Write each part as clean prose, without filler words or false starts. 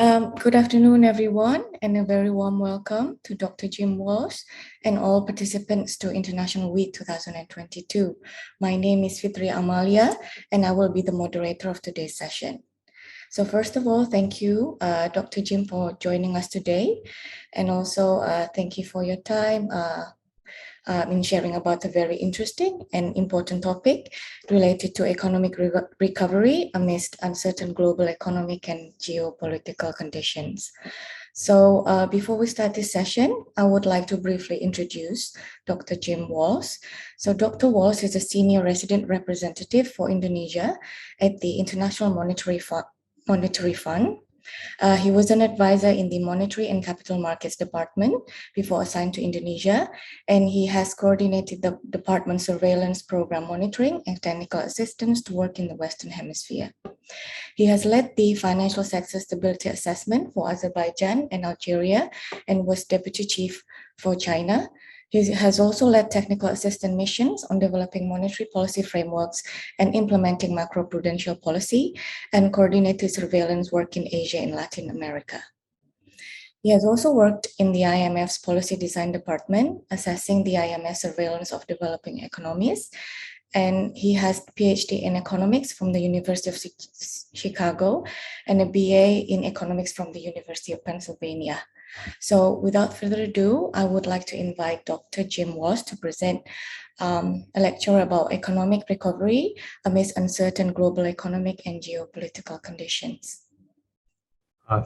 Good afternoon, everyone, and a very warm welcome to Dr. Jim Walsh and all participants to International Week 2022. My name is Fitri Amalia, and I will be the moderator of today's session. So first of all, thank you, Dr. Jim, for joining us today. And also, thank you for your time in sharing about a very interesting and important topic related to economic recovery amidst uncertain global economic and geopolitical conditions. So before we start this session, I would like to briefly introduce Dr. Jim Walsh. So Dr. Walsh is a senior resident representative for Indonesia at the International Monetary Fund. He was an advisor in the Monetary and Capital Markets Department before assigned to Indonesia, and he has coordinated the department's surveillance program monitoring and technical assistance to work in the Western Hemisphere. He has led the financial sector stability assessment for Azerbaijan and Algeria and was deputy chief for China. He has also led technical assistance missions on developing monetary policy frameworks and implementing macroprudential policy and coordinated surveillance work in Asia and Latin America. He has also worked in the IMF's policy design department, assessing the IMF surveillance of developing economies. And he has a Ph.D. in economics from the University of Chicago and a BA in economics from the University of Pennsylvania. So without further ado, I would like to invite Dr. Jim Walsh to present a lecture about economic recovery amidst uncertain global economic and geopolitical conditions.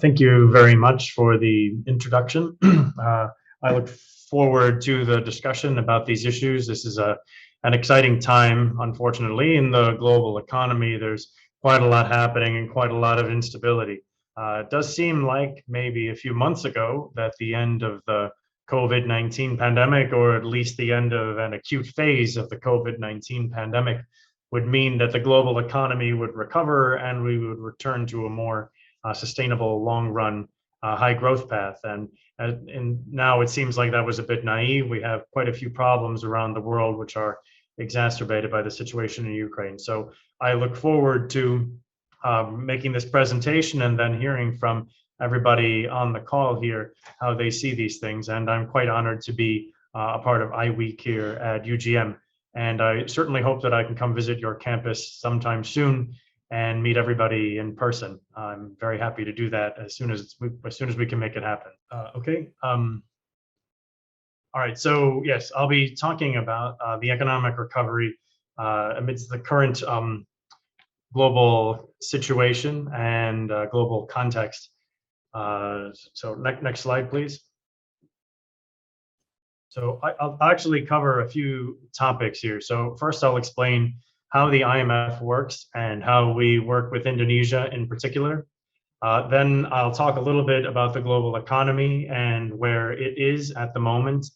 Thank you very much for the introduction. I look forward to the discussion about these issues. This is an exciting time, unfortunately, in the global economy. There's quite a lot happening and quite a lot of instability. It does seem like maybe a few months ago that the end of the COVID-19 pandemic, or at least the end of an acute phase of the COVID-19 pandemic, would mean that the global economy would recover and we would return to a more sustainable long-run high growth path. And now it seems like that was a bit naive. We have quite a few problems around the world which are exacerbated by the situation in Ukraine. So I look forward to making this presentation and then hearing from everybody on the call here how they see these things. And I'm quite honored to be a part of IWEEK here at UGM. And I certainly hope that I can come visit your campus sometime soon and meet everybody in person. I'm very happy to do that as soon as we can make it happen. Okay. All right. So yes, I'll be talking about the economic recovery amidst the current global situation and global context. So next slide, please. So I'll actually cover a few topics here. So first, I'll explain how the IMF works and how we work with Indonesia in particular. Then I'll talk a little bit about the global economy and where it is at the moment,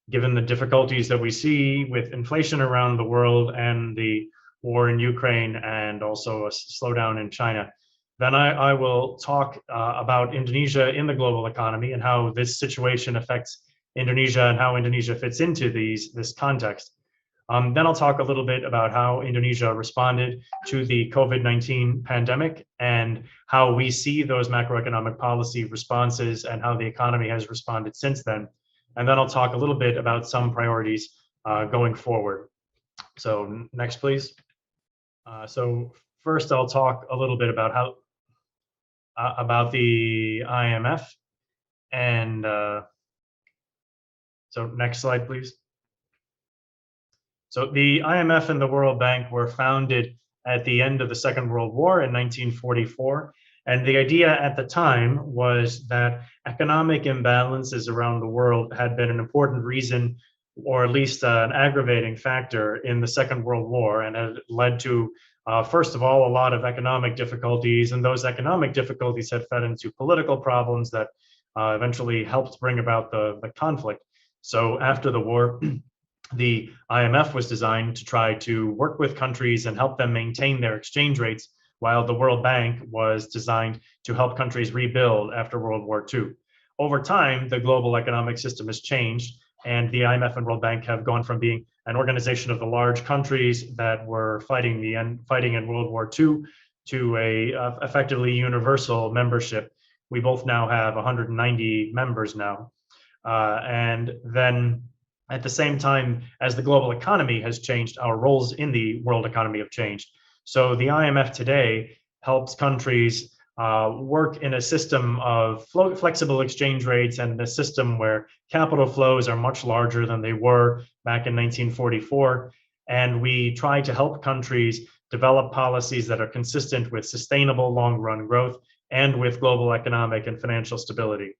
given the difficulties that we see with inflation around the world and the war in Ukraine and also a slowdown in China. Then I will talk about Indonesia in the global economy and how this situation affects Indonesia and how Indonesia fits into this context. Then I'll talk a little bit about how Indonesia responded to the COVID-19 pandemic and how we see those macroeconomic policy responses and how the economy has responded since then. And then I'll talk a little bit about some priorities going forward. So next, please. So first, I'll talk a little bit about about the IMF. And so next slide, please. So the IMF and the World Bank were founded at the end of the Second World War in 1944. And the idea at the time was that economic imbalances around the world had been an important reason, or at least an aggravating factor in the Second World War, and had led to, first of all, a lot of economic difficulties. And those economic difficulties had fed into political problems that eventually helped bring about the conflict. So after the war, the IMF was designed to try to work with countries and help them maintain their exchange rates, while the World Bank was designed to help countries rebuild after World War II. Over time, the global economic system has changed, and the IMF and World Bank have gone from being an organization of the large countries that were fighting in World War II to a effectively universal membership We both now have 190 members now. And then at the same time as the global economy has changed, our roles in the world economy have changed. So the IMF today helps countries work in a system of flexible exchange rates and a system where capital flows are much larger than they were back in 1944. And we try to help countries develop policies that are consistent with sustainable long-run growth and with global economic and financial stability.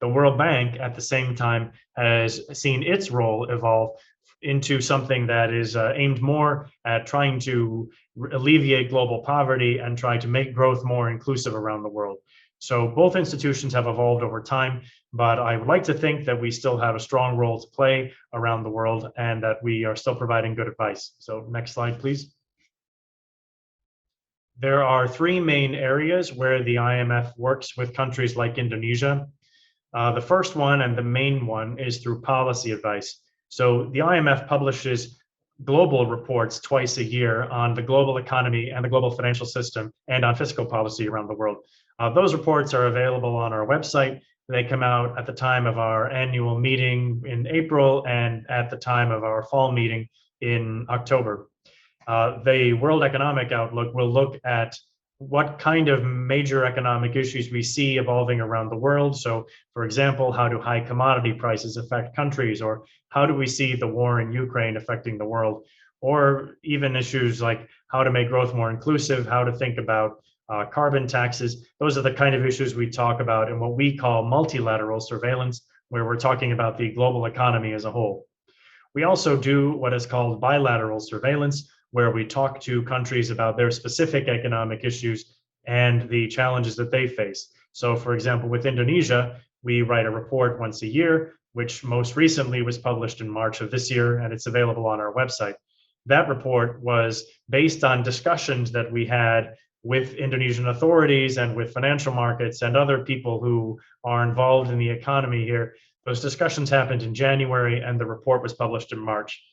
The World Bank, at the same time, has seen its role evolve into something that is aimed more at trying to alleviate global poverty and try to make growth more inclusive around the world. So both institutions have evolved over time, but I would like to think that we still have a strong role to play around the world and that we are still providing good advice. So next slide, please. There are three main areas where the IMF works with countries like Indonesia. The first one and the main one is through policy advice. So the IMF publishes global reports twice a year on the global economy and the global financial system and on fiscal policy around the world. Those reports are available on our website. They come out at the time of our annual meeting in April and at the time of our fall meeting in October. The World Economic Outlook will look at what kind of major economic issues we see evolving around the world. So, for example, how do high commodity prices affect countries, or how do we see the war in Ukraine affecting the world, or even issues like how to make growth more inclusive, how to think about carbon taxes. Those are the kind of issues we talk about in what we call multilateral surveillance, where we're talking about the global economy as a whole. We also do what is called bilateral surveillance, where we talk to countries about their specific economic issues and the challenges that they face. So for example, with Indonesia, we write a report once a year, which most recently was published in March of this year, and it's available on our website. That report was based on discussions that we had with Indonesian authorities and with financial markets and other people who are involved in the economy here. Those discussions happened in January and the report was published in March.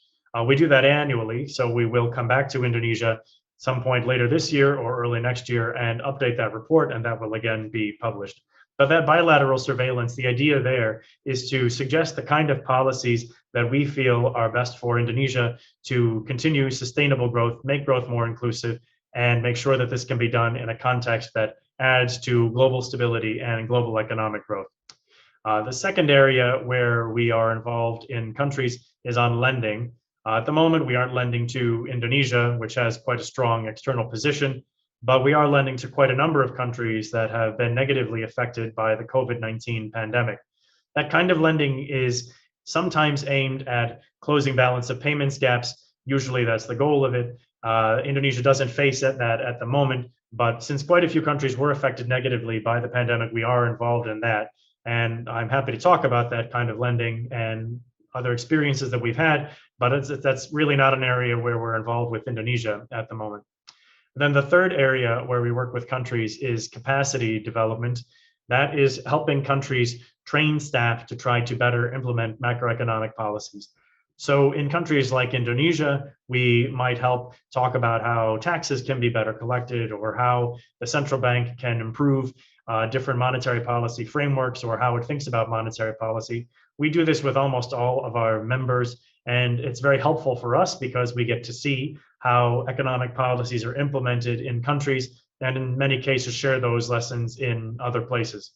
We do that annually, so we will come back to Indonesia some point later this year or early next year and update that report, and that will again be published. But that bilateral surveillance, the idea there is to suggest the kind of policies that we feel are best for Indonesia to continue sustainable growth, make growth more inclusive, and make sure that this can be done in a context that adds to global stability and global economic growth. The second area where we are involved in countries is on lending. At the moment, we aren't lending to Indonesia, which has quite a strong external position, but we are lending to quite a number of countries that have been negatively affected by the COVID-19 pandemic. That kind of lending is sometimes aimed at closing balance of payments gaps. Usually that's the goal of it. Indonesia doesn't face that at the moment, but since quite a few countries were affected negatively by the pandemic, we are involved in that. And I'm happy to talk about that kind of lending and other experiences that we've had, but that's really not an area where we're involved with Indonesia at the moment. Then the third area where we work with countries is capacity development. That is helping countries train staff to try to better implement macroeconomic policies. So in countries like Indonesia, we might help talk about how taxes can be better collected or how the central bank can improve different monetary policy frameworks or how it thinks about monetary policy. We do this with almost all of our members, and it's very helpful for us because we get to see how economic policies are implemented in countries and in many cases share those lessons in other places.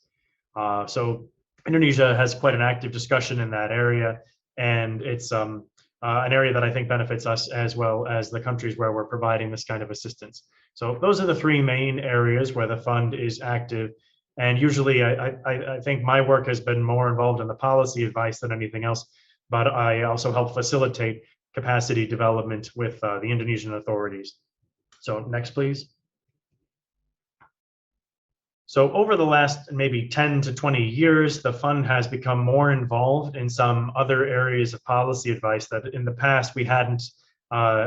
So Indonesia has quite an active discussion in that area, and it's an area that I think benefits us as well as the countries where we're providing this kind of assistance. So those are the three main areas where the fund is active. And usually I think my work has been more involved in the policy advice than anything else, but I also help facilitate capacity development with the Indonesian authorities. So next, please. So over the last maybe 10 to 20 years, the fund has become more involved in some other areas of policy advice that in the past we hadn't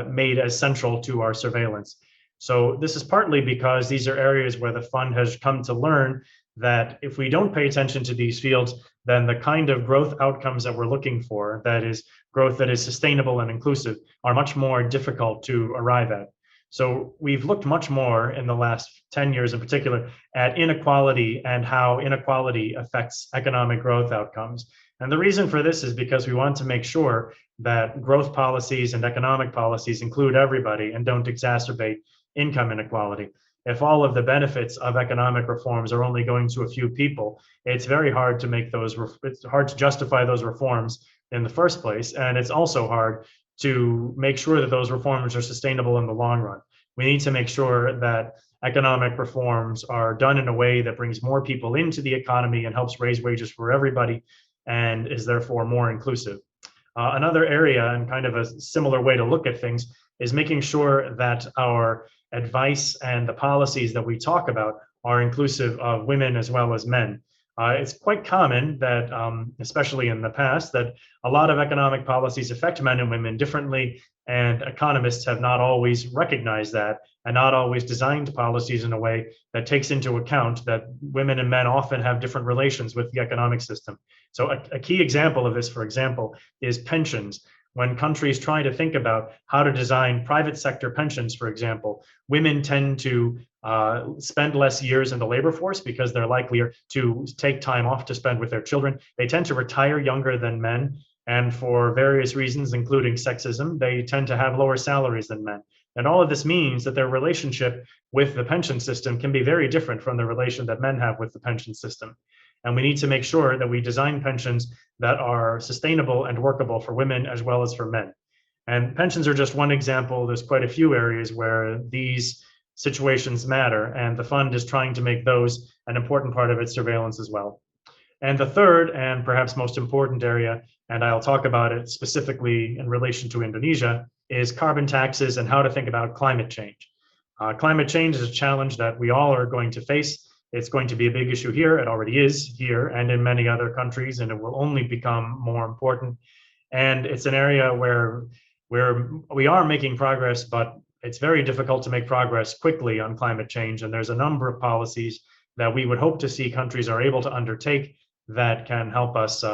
made as central to our surveillance. So this is partly because these are areas where the fund has come to learn that if we don't pay attention to these fields, then the kind of growth outcomes that we're looking for, that is growth that is sustainable and inclusive, are much more difficult to arrive at. So we've looked much more in the last 10 years in particular at inequality and how inequality affects economic growth outcomes. And the reason for this is because we want to make sure that growth policies and economic policies include everybody and don't exacerbate income inequality. If all of the benefits of economic reforms are only going to a few people, it's very hard to make those, it's hard to justify those reforms in the first place. And it's also hard to make sure that those reforms are sustainable in the long run. We need to make sure that economic reforms are done in a way that brings more people into the economy and helps raise wages for everybody and is therefore more inclusive. Another area and kind of a similar way to look at things is making sure that our advice and the policies that we talk about are inclusive of women as well as men. It's quite common that, especially in the past, that a lot of economic policies affect men and women differently, and economists have not always recognized that and not always designed policies in a way that takes into account that women and men often have different relations with the economic system. So a key example of this, for example, is pensions. When countries try to think about how to design private sector pensions, for example, women tend to spend less years in the labor force because they're likelier to take time off to spend with their children. They tend to retire younger than men. And for various reasons, including sexism, they tend to have lower salaries than men. And all of this means that their relationship with the pension system can be very different from the relation that men have with the pension system. And we need to make sure that we design pensions that are sustainable and workable for women as well as for men. And pensions are just one example. There's quite a few areas where these situations matter, and the fund is trying to make those an important part of its surveillance as well. And the third and perhaps most important area, and I'll talk about it specifically in relation to Indonesia, is carbon taxes and how to think about climate change. Climate change is a challenge that we all are going to face. It's going to be a big issue here. It already is here and in many other countries, and it will only become more important. And it's an area where we are making progress, but it's very difficult to make progress quickly on climate change. And there's a number of policies that we would hope to see countries are able to undertake that can help us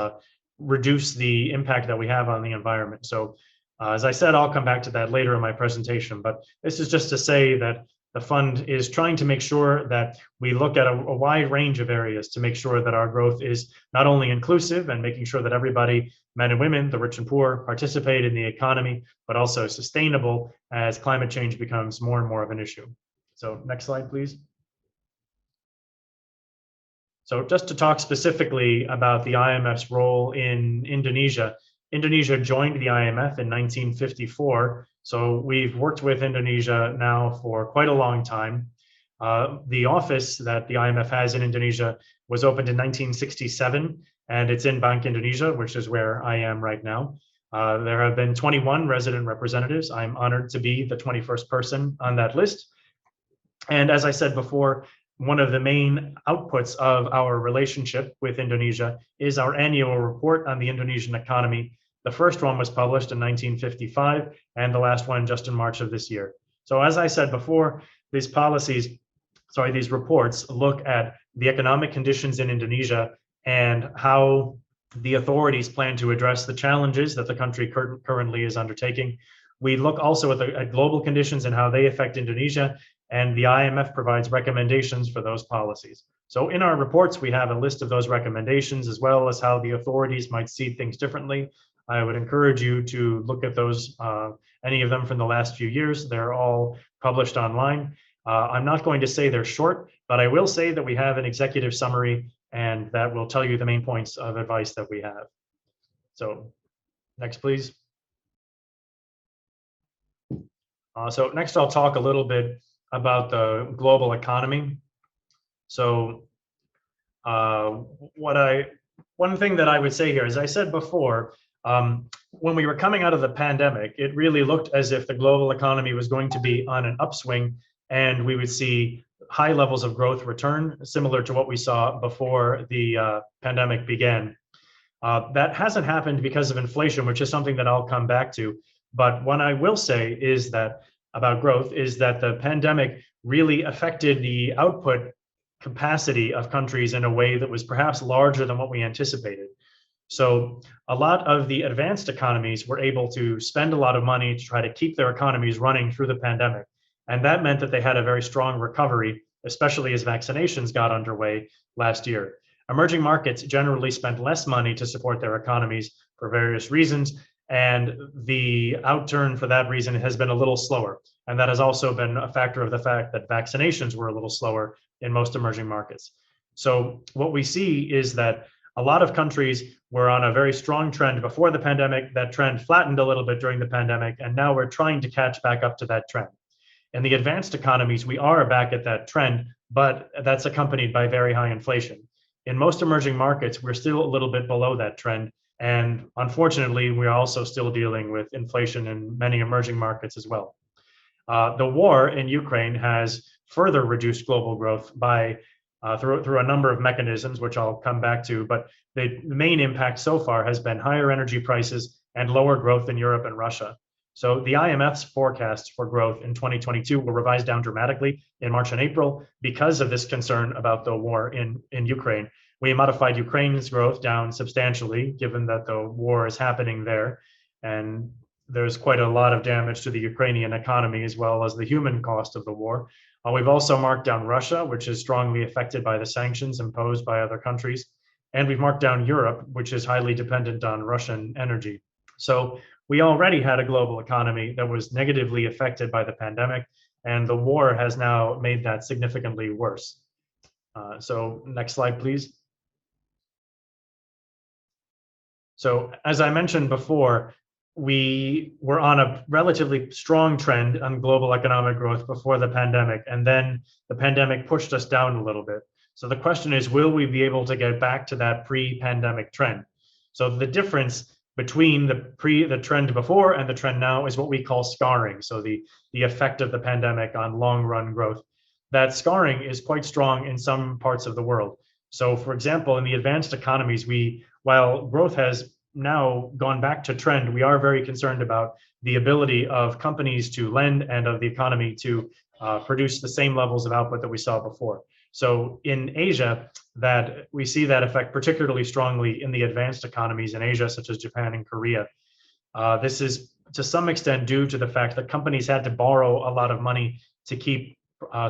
reduce the impact that we have on the environment. So as I said, I'll come back to that later in my presentation, but this is just to say that the fund is trying to make sure that we look at a wide range of areas to make sure that our growth is not only inclusive and making sure that everybody, men and women, the rich and poor, participate in the economy, but also sustainable as climate change becomes more and more of an issue. So next slide, please. So just to talk specifically about the IMF's role in Indonesia, Indonesia joined the IMF in 1954. So we've worked with Indonesia now for quite a long time. The office that the IMF has in Indonesia was opened in 1967, and it's in Bank Indonesia, which is where I am right now. There have been 21 resident representatives. I'm honored to be the 21st person on that list. And as I said before, one of the main outputs of our relationship with Indonesia is our annual report on the Indonesian economy. The first one was published in 1955, and the last one just in March of this year. So as I said before, these reports look at the economic conditions in Indonesia and how the authorities plan to address the challenges that the country currently is undertaking. We look also at global conditions and how they affect Indonesia, and the IMF provides recommendations for those policies. So in our reports, we have a list of those recommendations as well as how the authorities might see things differently. I would encourage you to look at those, any of them from the last few years. They're all published online. I'm not going to say they're short, but I will say that we have an executive summary and that will tell you the main points of advice that we have. So next, please. So next I'll talk a little bit about the global economy. So one thing that I would say here, as I said before, when we were coming out of the pandemic, it really looked as if the global economy was going to be on an upswing and we would see high levels of growth return, similar to what we saw before the pandemic began. That hasn't happened because of inflation, which is something that I'll come back to. But what I will say is that about growth is that the pandemic really affected the output capacity of countries in a way that was perhaps larger than what we anticipated. So a lot of the advanced economies were able to spend a lot of money to try to keep their economies running through the pandemic. And that meant that they had a very strong recovery, especially as vaccinations got underway last year. Emerging markets generally spent less money to support their economies for various reasons, and the outturn for that reason has been a little slower. And that has also been a factor of the fact that vaccinations were a little slower in most emerging markets. So what we see is that a lot of countries were on a very strong trend before the pandemic. That trend flattened a little bit during the pandemic, and now we're trying to catch back up to that trend. In the advanced economies, we are back at that trend, but that's accompanied by very high inflation. In most emerging markets, we're still a little bit below that trend. And unfortunately, we're also still dealing with inflation in many emerging markets as well. The war in Ukraine has further reduced global growth by through a number of mechanisms, which I'll come back to. But the main impact so far has been higher energy prices and lower growth in Europe and Russia. So the IMF's forecasts for growth in 2022 were revised down dramatically in March and April because of this concern about the war in Ukraine. We modified Ukraine's growth down substantially, given that the war is happening there. And there's quite a lot of damage to the Ukrainian economy, as well as the human cost of the war. We've also marked down Russia, which is strongly affected by the sanctions imposed by other countries. And we've marked down Europe, which is highly dependent on Russian energy. So we already had a global economy that was negatively affected by the pandemic, and the war has now made that significantly worse. So next slide, please. So as I mentioned before, we were on a relatively strong trend on global economic growth before the pandemic, and then the pandemic pushed us down a little bit. So the question is, will we be able to get back to that pre-pandemic trend? So the difference between the trend before and the trend now is what we call scarring. So the effect of the pandemic on long run growth. That scarring is quite strong in some parts of the world. So for example, in the advanced economies, while growth has now gone back to trend, we are very concerned about the ability of companies to lend and of the economy to produce the same levels of output that we saw before. So in Asia, that we see that effect particularly strongly in the advanced economies in Asia, such as Japan and Korea. This is to some extent due to the fact that companies had to borrow a lot of money to keep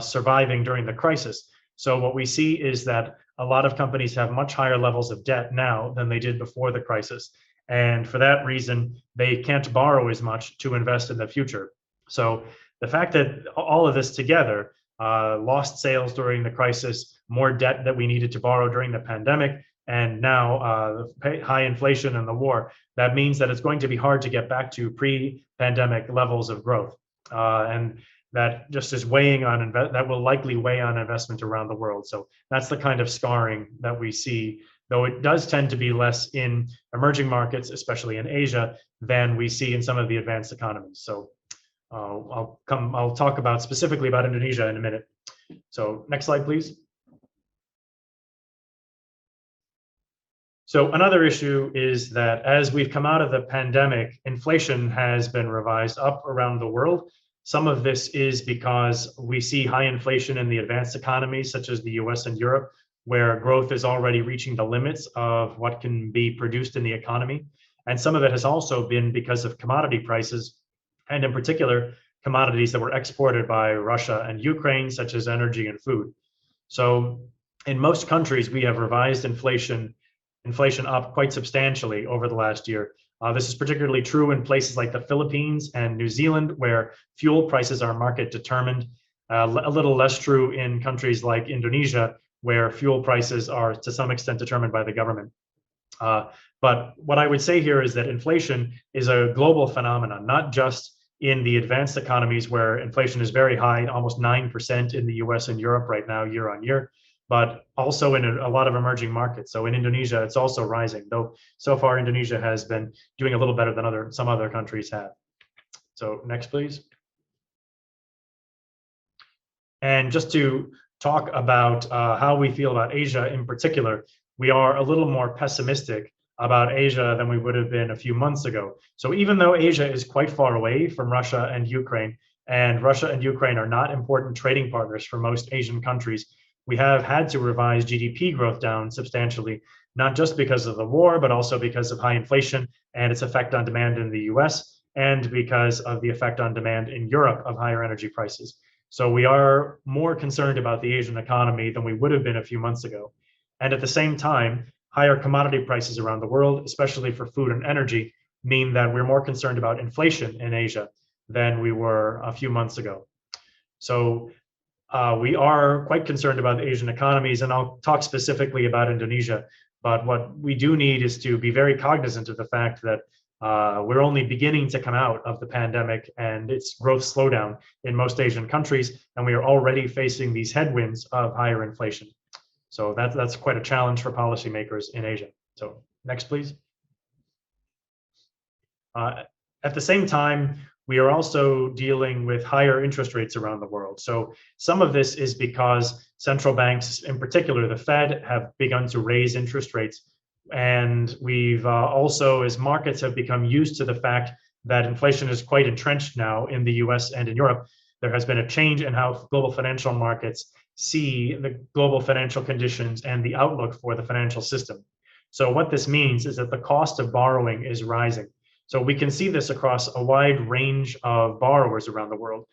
surviving during the crisis. So what we see is that a lot of companies have much higher levels of debt now than they did before the crisis. And for that reason, they can't borrow as much to invest in the future. So the fact that all of this together, lost sales during the crisis, more debt that we needed to borrow during the pandemic, and now high inflation and the war, that means that it's going to be hard to get back to pre-pandemic levels of growth. And that just is weighing on, that will likely weigh on investment around the world. So that's the kind of scarring that we see, though it does tend to be less in emerging markets, especially in Asia, than we see in some of the advanced economies. So I'll talk about specifically about Indonesia in a minute. So next slide, please. So another issue is that as we've come out of the pandemic, inflation has been revised up around the world. Some of this is because we see high inflation in the advanced economies, such as the US and Europe, where growth is already reaching the limits of what can be produced in the economy. And some of it has also been because of commodity prices, and in particular, commodities that were exported by Russia and Ukraine, such as energy and food. So in most countries, we have revised inflation up quite substantially over the last year. This is particularly true in places like the Philippines and New Zealand, where fuel prices are market determined. A little less true in countries like Indonesia, where fuel prices are to some extent determined by the government. But what I would say here is that inflation is a global phenomenon, not just in the advanced economies where inflation is very high, almost 9% in the US and Europe right now, year on year, but also in a lot of emerging markets. So in Indonesia, it's also rising, though so far Indonesia has been doing a little better than some other countries have. So next, please. And just to talk about how we feel about Asia in particular, we are a little more pessimistic about Asia than we would have been a few months ago. So even though Asia is quite far away from Russia and Ukraine are not important trading partners for most Asian countries, we have had to revise GDP growth down substantially, not just because of the war, but also because of high inflation and its effect on demand in the US, and because of the effect on demand in Europe of higher energy prices. So we are more concerned about the Asian economy than we would have been a few months ago. And at the same time, higher commodity prices around the world, especially for food and energy, mean that we're more concerned about inflation in Asia than we were a few months ago. So we are quite concerned about the Asian economies, and I'll talk specifically about Indonesia. But what we do need is to be very cognizant of the fact that we're only beginning to come out of the pandemic and its growth slowdown in most Asian countries, and we are already facing these headwinds of higher inflation. So that's quite a challenge for policymakers in Asia. So next, please. At the same time, we are also dealing with higher interest rates around the world. So some of this is because central banks, in particular the Fed, have begun to raise interest rates. And we've also, as markets have become used to the fact that inflation is quite entrenched now in the US and in Europe, there has been a change in how global financial markets see the global financial conditions and the outlook for the financial system. So what this means is that the cost of borrowing is rising. So we can see this across a wide range of borrowers around the world.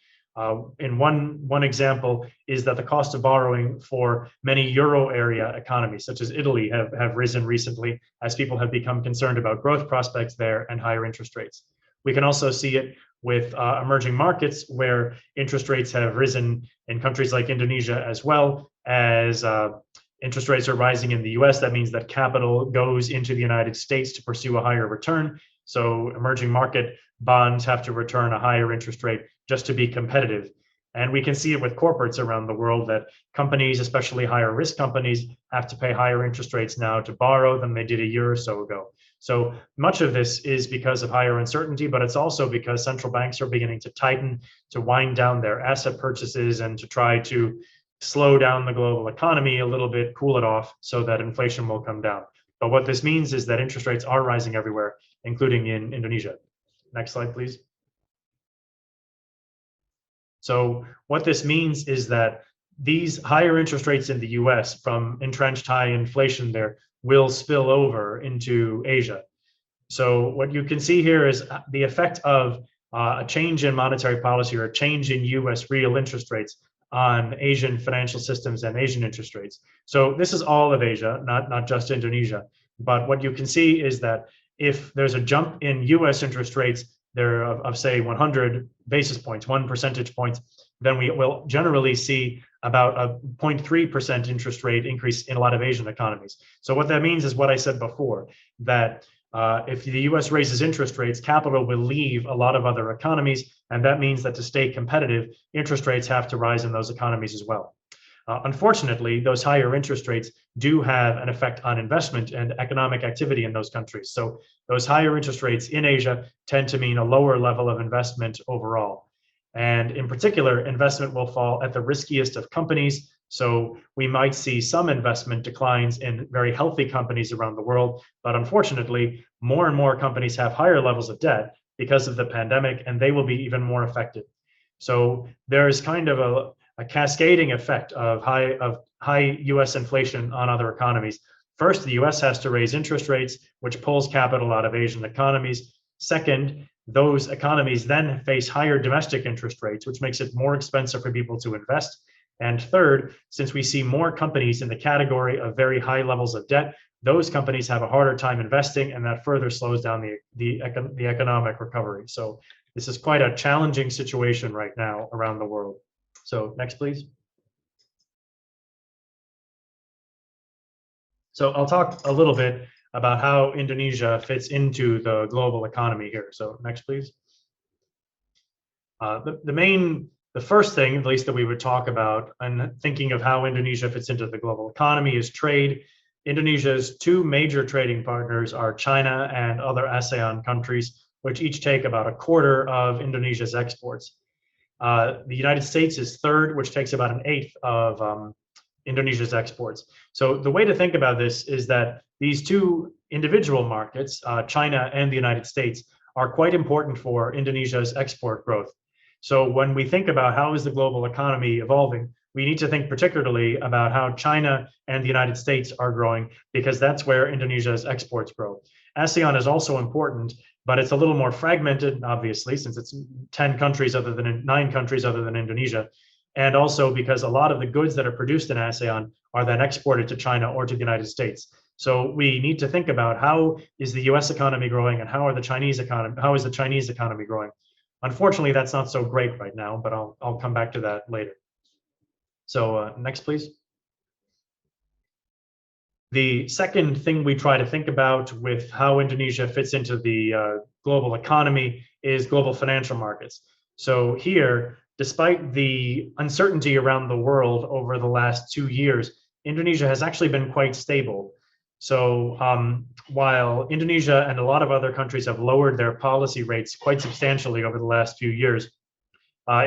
In one example is that the cost of borrowing for many euro area economies, such as Italy, have risen recently as people have become concerned about growth prospects there and higher interest rates. We can also see it with emerging markets where interest rates have risen in countries like Indonesia, as well as interest rates are rising in the US. That means that capital goes into the United States to pursue a higher return. So emerging market bonds have to return a higher interest rate just to be competitive. And we can see it with corporates around the world that companies, especially higher risk companies, have to pay higher interest rates now to borrow than they did a year or so ago. So much of this is because of higher uncertainty, but it's also because central banks are beginning to tighten, to wind down their asset purchases, and to try to slow down the global economy a little bit, cool it off so that inflation will come down. But what this means is that interest rates are rising everywhere, including in Indonesia. Next slide, please. So what this means is that these higher interest rates in the US from entrenched high inflation there will spill over into Asia. So what you can see here is the effect of a change in monetary policy or a change in US real interest rates on Asian financial systems and Asian interest rates. So this is all of Asia, not just Indonesia. But what you can see is that if there's a jump in US interest rates there of say 100 basis points, 1 percentage point, then we will generally see about a 0.3% interest rate increase in a lot of Asian economies. So what that means is what I said before, that if the US raises interest rates, capital will leave a lot of other economies, and that means that to stay competitive, interest rates have to rise in those economies as well. Unfortunately, those higher interest rates do have an effect on investment and economic activity in those countries. So those higher interest rates in Asia tend to mean a lower level of investment overall. And in particular, investment will fall at the riskiest of companies. So we might see some investment declines in very healthy companies around the world. But unfortunately, more and more companies have higher levels of debt because of the pandemic, and they will be even more affected. So there's kind of a cascading effect of high US inflation on other economies. First, the US has to raise interest rates, which pulls capital out of Asian economies. Second, those economies then face higher domestic interest rates, which makes it more expensive for people to invest. And third, since we see more companies in the category of very high levels of debt, those companies have a harder time investing, and that further slows down the economic recovery. So this is quite a challenging situation right now around the world. So next, please. So I'll talk a little bit about how Indonesia fits into the global economy here. So next, please. The first thing, at least that we would talk about, and thinking of how Indonesia fits into the global economy, is trade. Indonesia's two major trading partners are China and other ASEAN countries, which each take about a quarter of Indonesia's exports. The United States is third, which takes about an eighth of Indonesia's exports. So the way to think about this is that these two individual markets, China and the United States, are quite important for Indonesia's export growth. So when we think about how is the global economy evolving, we need to think particularly about how China and the United States are growing, because that's where Indonesia's exports grow. ASEAN is also important, but it's a little more fragmented, obviously, since it's 10 countries other than 9 countries other than Indonesia. And also because a lot of the goods that are produced in ASEAN are then exported to China or to the United States. So we need to think about how is the US economy growing and how is the Chinese economy growing. Unfortunately, that's not so great right now, but I'll come back to that later. So next, please. The second thing we try to think about with how Indonesia fits into the global economy is global financial markets. So here, despite the uncertainty around the world over the last 2 years, Indonesia has actually been quite stable. So while Indonesia and a lot of other countries have lowered their policy rates quite substantially over the last few years,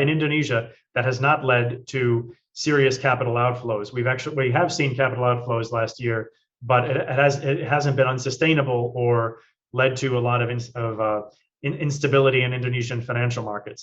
in Indonesia, that has not led to serious capital outflows. We have seen capital outflows last year, but it hasn't been unsustainable or led to a lot of instability in Indonesian financial markets.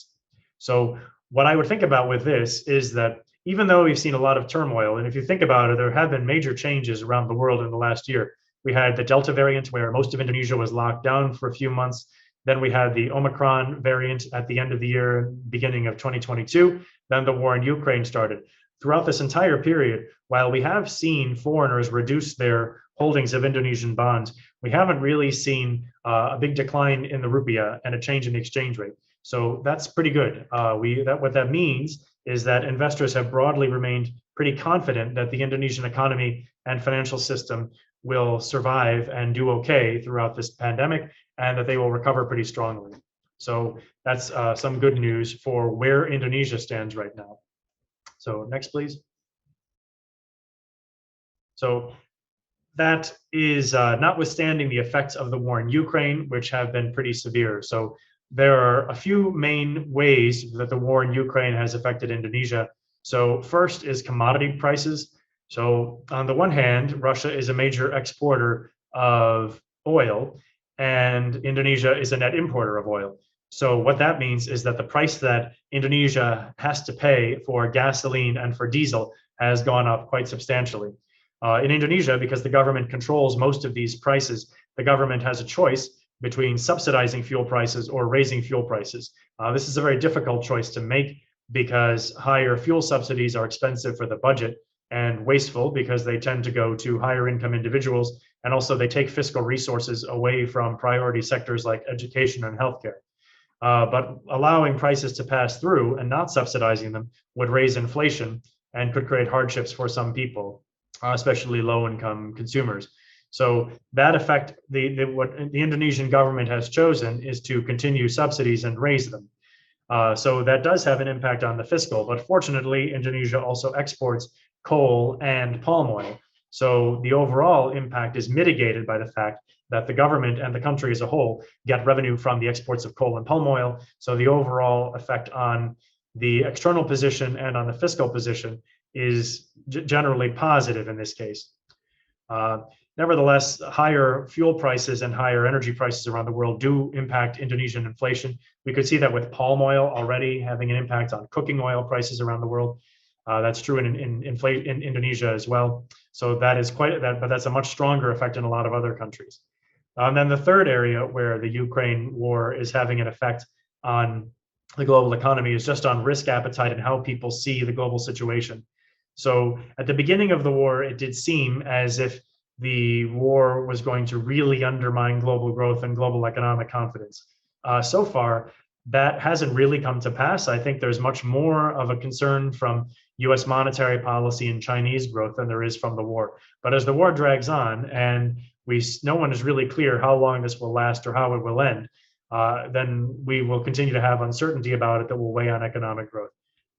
So what I would think about with this is that even though we've seen a lot of turmoil, and if you think about it, there have been major changes around the world in the last year. We had the Delta variant where most of Indonesia was locked down for a few months. Then we had the Omicron variant at the end of the year, beginning of 2022. Then the war in Ukraine started. Throughout this entire period, while we have seen foreigners reduce their holdings of Indonesian bonds, we haven't really seen a big decline in the rupiah and a change in the exchange rate. So that's pretty good. What that means is that investors have broadly remained pretty confident that the Indonesian economy and financial system will survive and do okay throughout this pandemic, and that they will recover pretty strongly. So that's some good news for where Indonesia stands right now. So next, please. So that is notwithstanding the effects of the war in Ukraine, which have been pretty severe. So there are a few main ways that the war in Ukraine has affected Indonesia. So first is commodity prices. So on the one hand, Russia is a major exporter of oil, and Indonesia is a net importer of oil. So what that means is that the price that Indonesia has to pay for gasoline and for diesel has gone up quite substantially. In Indonesia, because the government controls most of these prices, the government has a choice between subsidizing fuel prices or raising fuel prices. This is a very difficult choice to make because higher fuel subsidies are expensive for the budget and wasteful because they tend to go to higher income individuals, and also they take fiscal resources away from priority sectors like education and healthcare. But allowing prices to pass through and not subsidizing them would raise inflation and could create hardships for some people, especially low-income consumers. So that effect, what the Indonesian government has chosen is to continue subsidies and raise them. So that does have an impact on the fiscal, but fortunately, Indonesia also exports coal and palm oil. So the overall impact is mitigated by the fact that the government and the country as a whole get revenue from the exports of coal and palm oil. So the overall effect on the external position and on the fiscal position is generally positive in this case. Nevertheless, higher fuel prices and higher energy prices around the world do impact Indonesian inflation. We could see that with palm oil already having an impact on cooking oil prices around the world. That's true in Indonesia as well. So that is but that's a much stronger effect in a lot of other countries. And then the third area where the Ukraine war is having an effect on the global economy is just on risk appetite and how people see the global situation. So at the beginning of the war, it did seem as if the war was going to really undermine global growth and global economic confidence. So far, that hasn't really come to pass. I think there's much more of a concern from US monetary policy and Chinese growth than there is from the war. But as the war drags on and no one is really clear how long this will last or how it will end, then we will continue to have uncertainty about it that will weigh on economic growth.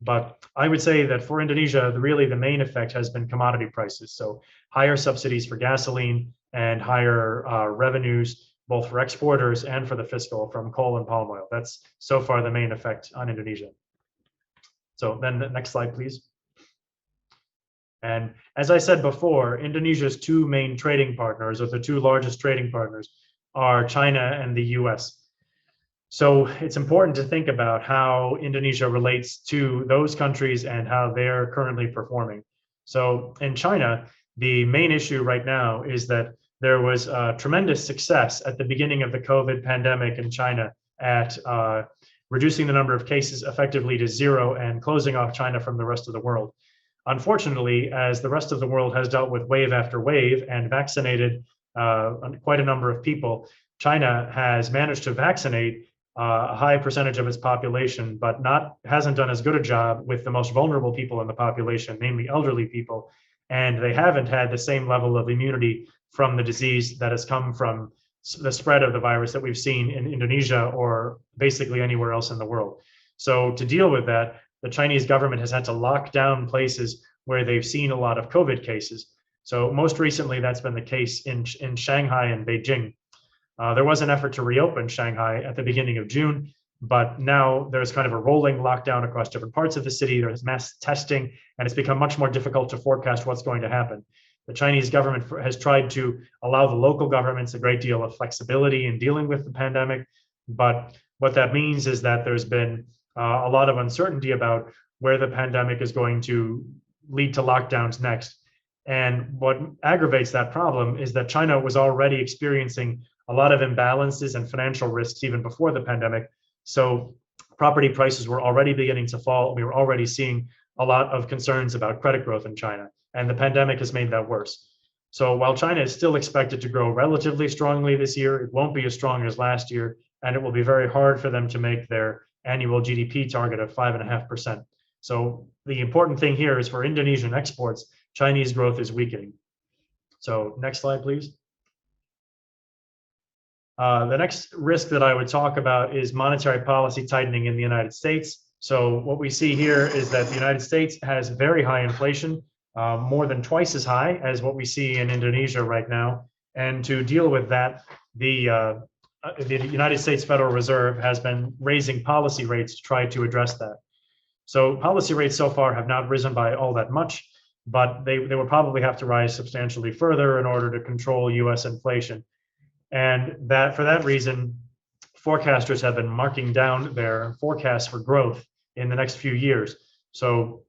But I would say that for Indonesia, really the main effect has been commodity prices. So higher subsidies for gasoline and higher revenues, both for exporters and for the fiscal from coal and palm oil. That's so far the main effect on Indonesia. So then the next slide, please. And as I said before, Indonesia's two main trading partners, or the two largest trading partners, are China and the US. So it's important to think about how Indonesia relates to those countries and how they're currently performing. So in China, the main issue right now is that there was tremendous success at the beginning of the COVID pandemic in China at reducing the number of cases effectively to zero and closing off China from the rest of the world. Unfortunately, as the rest of the world has dealt with wave after wave and vaccinated quite a number of people, China has managed to vaccinate a high percentage of its population, but hasn't done as good a job with the most vulnerable people in the population, namely elderly people. And they haven't had the same level of immunity from the disease that has come from the spread of the virus that we've seen in Indonesia or basically anywhere else in the world. So to deal with that, the Chinese government has had to lock down places where they've seen a lot of COVID cases. So most recently, that's been the case in Shanghai and Beijing. There was an effort to reopen Shanghai at the beginning of June, but now there's kind of a rolling lockdown across different parts of the city. There's mass testing, and it's become much more difficult to forecast what's going to happen. The Chinese government has tried to allow the local governments a great deal of flexibility in dealing with the pandemic, but what that means is that there's been a lot of uncertainty about where the pandemic is going to lead to lockdowns next. And what aggravates that problem is that China was already experiencing a lot of imbalances and financial risks even before the pandemic. So property prices were already beginning to fall. We were already seeing a lot of concerns about credit growth in China, and the pandemic has made that worse. So while China is still expected to grow relatively strongly this year, it won't be as strong as last year, and it will be very hard for them to make their annual GDP target of 5.5%. So the important thing here is for Indonesian exports, Chinese growth is weakening. So next slide, please. The next risk that I would talk about is monetary policy tightening in the United States. So what we see here is that the United States has very high inflation, more than twice as high as what we see in Indonesia right now. And to deal with that, the United States Federal Reserve has been raising policy rates to try to address that. So policy rates so far have not risen by all that much, but they will probably have to rise substantially further in order to control US inflation. And that for that reason, forecasters have been marking down their forecasts for growth in the next few years. So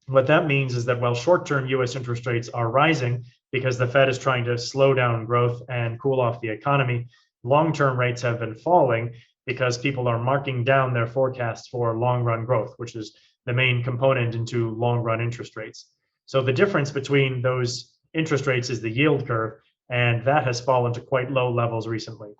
what that means is that while short-term US interest rates are rising because the Fed is trying to slow down growth and cool off the economy, long-term rates have been falling because people are marking down their forecasts for long-run growth, which is the main component into long-run interest rates. So the difference between those interest rates is the yield curve, and that has fallen to quite low levels recently.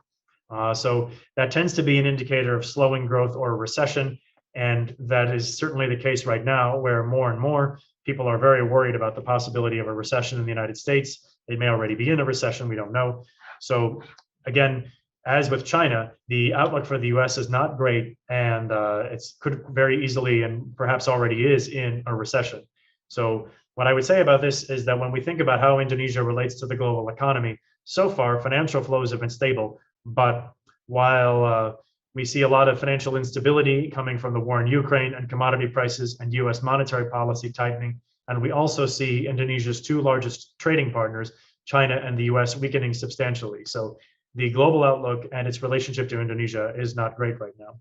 So that tends to be an indicator of slowing growth or a recession, and that is certainly the case right now, where more and more people are very worried about the possibility of a recession in the United States. They may already be in a recession, we don't know. So again, as with China, the outlook for the US is not great, and it could very easily and perhaps already is in a recession. So what I would say about this is that when we think about how Indonesia relates to the global economy, so far financial flows have been stable, but while we see a lot of financial instability coming from the war in Ukraine and commodity prices and US monetary policy tightening, and we also see Indonesia's two largest trading partners, China and the US, weakening substantially. So the global outlook and its relationship to Indonesia is not great right now.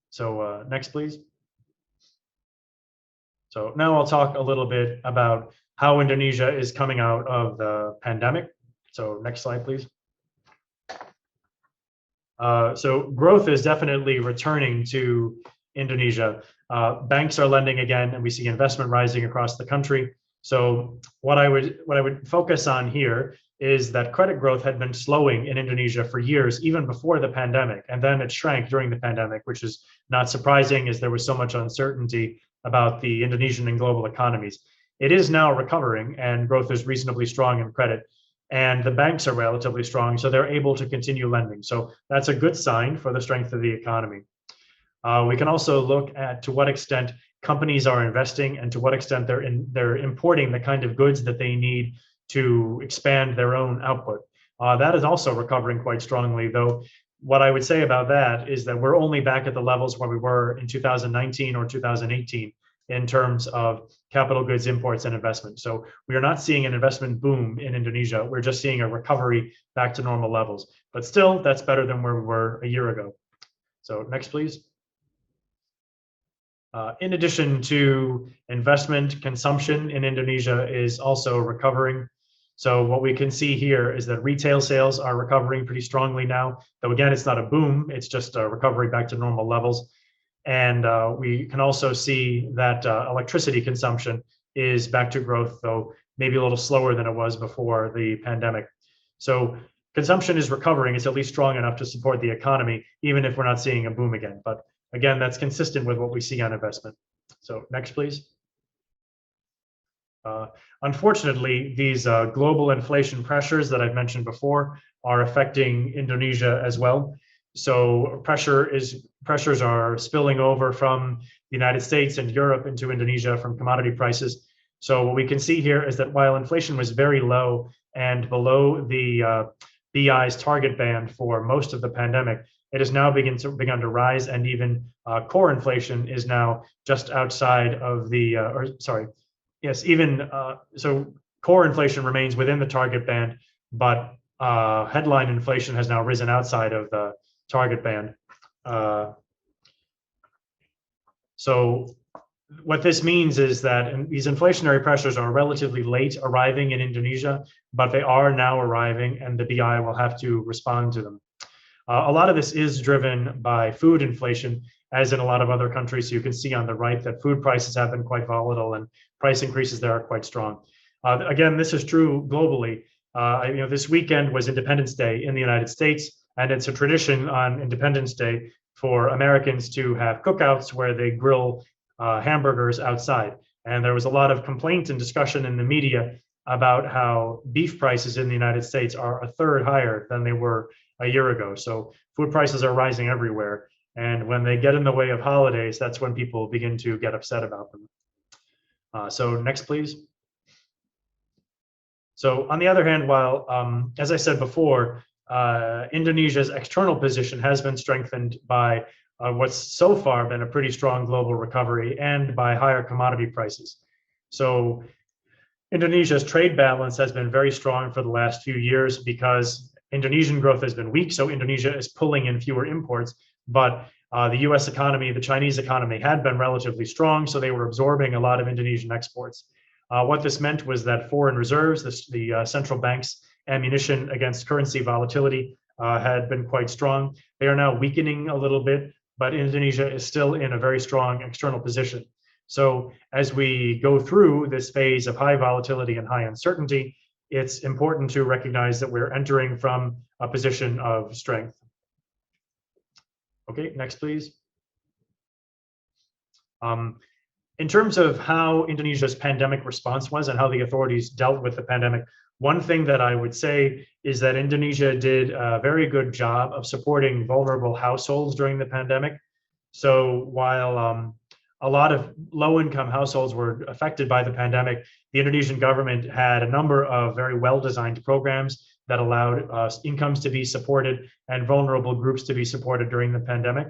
So next, please. So now I'll talk a little bit about how Indonesia is coming out of the pandemic. So next slide, please. So growth is definitely returning to Indonesia. Banks are lending again, and we see investment rising across the country. So what I would focus on here is that credit growth had been slowing in Indonesia for years, even before the pandemic, and then it shrank during the pandemic, which is not surprising as there was so much uncertainty about the Indonesian and global economies. It is now recovering, and growth is reasonably strong in credit, and the banks are relatively strong, so they're able to continue lending. So that's a good sign for the strength of the economy. We can also look at to what extent companies are investing and to what extent they're importing the kind of goods that they need to expand their own output. That is also recovering quite strongly, though what I would say about that is that we're only back at the levels where we were in 2019 or 2018 in terms of capital goods imports and investment. So we are not seeing an investment boom in Indonesia. We're just seeing a recovery back to normal levels. But still, that's better than where we were a year ago. So next, please. In addition to investment, consumption in Indonesia is also recovering. So what we can see here is that retail sales are recovering pretty strongly now, though again, it's not a boom, it's just a recovery back to normal levels. And we can also see that electricity consumption is back to growth, though maybe a little slower than it was before the pandemic. So consumption is recovering. It's at least strong enough to support the economy, even if we're not seeing a boom again. But again, that's consistent with what we see on investment. So next, please. Unfortunately, these global inflation pressures that I've mentioned before are affecting Indonesia as well. So pressures are spilling over from the United States and Europe into Indonesia from commodity prices. So what we can see here is that while inflation was very low and below the BI's target band for most of the pandemic, it has now begun to rise, and even core inflation is now just outside of the, yes, even so core inflation remains within the target band, but headline inflation has now risen outside of the target band. So what this means is that these inflationary pressures are relatively late arriving in Indonesia, but they are now arriving, and the BI will have to respond to them. A lot of this is driven by food inflation, as in a lot of other countries. So you can see on the right that food prices have been quite volatile and price increases there are quite strong. Again, this is true globally. This weekend was Independence Day in the United States, and it's a tradition on Independence Day for Americans to have cookouts where they grill hamburgers outside. And there was a lot of complaint and discussion in the media about how beef prices in the United States are a third higher than they were a year ago. So food prices are rising everywhere. And when they get in the way of holidays, that's when people begin to get upset about them. So next, please. So on the other hand, while, as I said before, Indonesia's external position has been strengthened by what's so far been a pretty strong global recovery and by higher commodity prices. So Indonesia's trade balance has been very strong for the last few years because Indonesian growth has been weak, so Indonesia is pulling in fewer imports, but the US economy, the Chinese economy had been relatively strong, so they were absorbing a lot of Indonesian exports. What this meant was that foreign reserves, the central bank's ammunition against currency volatility, had been quite strong. They are now weakening a little bit, but Indonesia is still in a very strong external position. So as we go through this phase of high volatility and high uncertainty, it's important to recognize that we're entering from a position of strength. Okay, next, please. In terms of how Indonesia's pandemic response was and how the authorities dealt with the pandemic, one thing that I would say is that Indonesia did a very good job of supporting vulnerable households during the pandemic. So while a lot of low-income households were affected by the pandemic, the Indonesian government had a number of very well-designed programs that allowed incomes to be supported and vulnerable groups to be supported during the pandemic.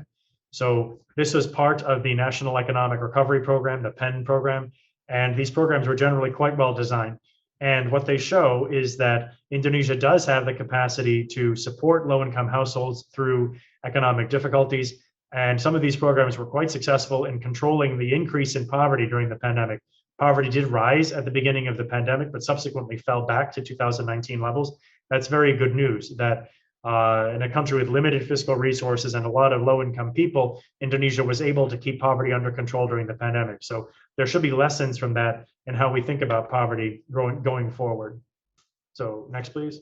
So this was part of the National Economic Recovery Program, the PEN program, and these programs were generally quite well designed. And what they show is that Indonesia does have the capacity to support low-income households through economic difficulties. And some of these programs were quite successful in controlling the increase in poverty during the pandemic. Poverty did rise at the beginning of the pandemic, but subsequently fell back to 2019 levels. That's very good news that in a country with limited fiscal resources and a lot of low-income people, Indonesia was able to keep poverty under control during the pandemic. So there should be lessons from that in how we think about poverty going forward. So next, please.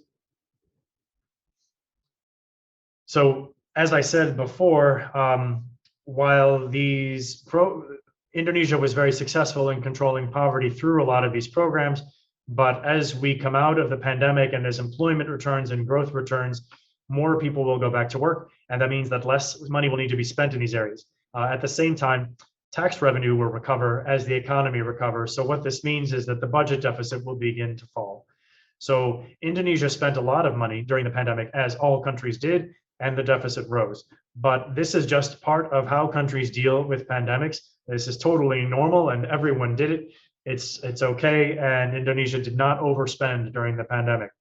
So as I said before, while Indonesia was very successful in controlling poverty through a lot of these programs, but as we come out of the pandemic and as employment returns and growth returns, more people will go back to work, and that means that less money will need to be spent in these areas. At the same time, tax revenue will recover as the economy recovers. So what this means is that the budget deficit will begin to fall. So Indonesia spent a lot of money during the pandemic, as all countries did, and the deficit rose. But this is just part of how countries deal with pandemics. This is totally normal, and everyone did it. It's okay, and Indonesia did not overspend during the pandemic.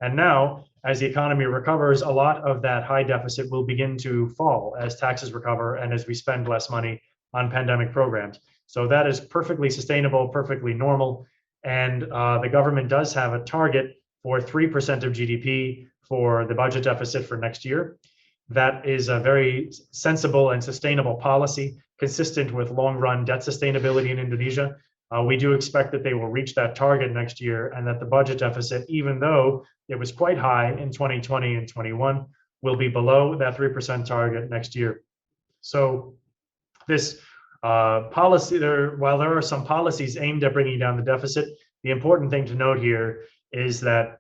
And now, as the economy recovers, a lot of that high deficit will begin to fall as taxes recover and as we spend less money on pandemic programs. So that is perfectly sustainable, perfectly normal. And the government does have a target for 3% of GDP for the budget deficit for next year. That is a very sensible and sustainable policy, consistent with long-run debt sustainability in Indonesia. We do expect that they will reach that target next year, and that the budget deficit, even though it was quite high in 2020 and 21, will be below that 3% target next year. So this policy, while there are some policies aimed at bringing down the deficit, the important thing to note here is that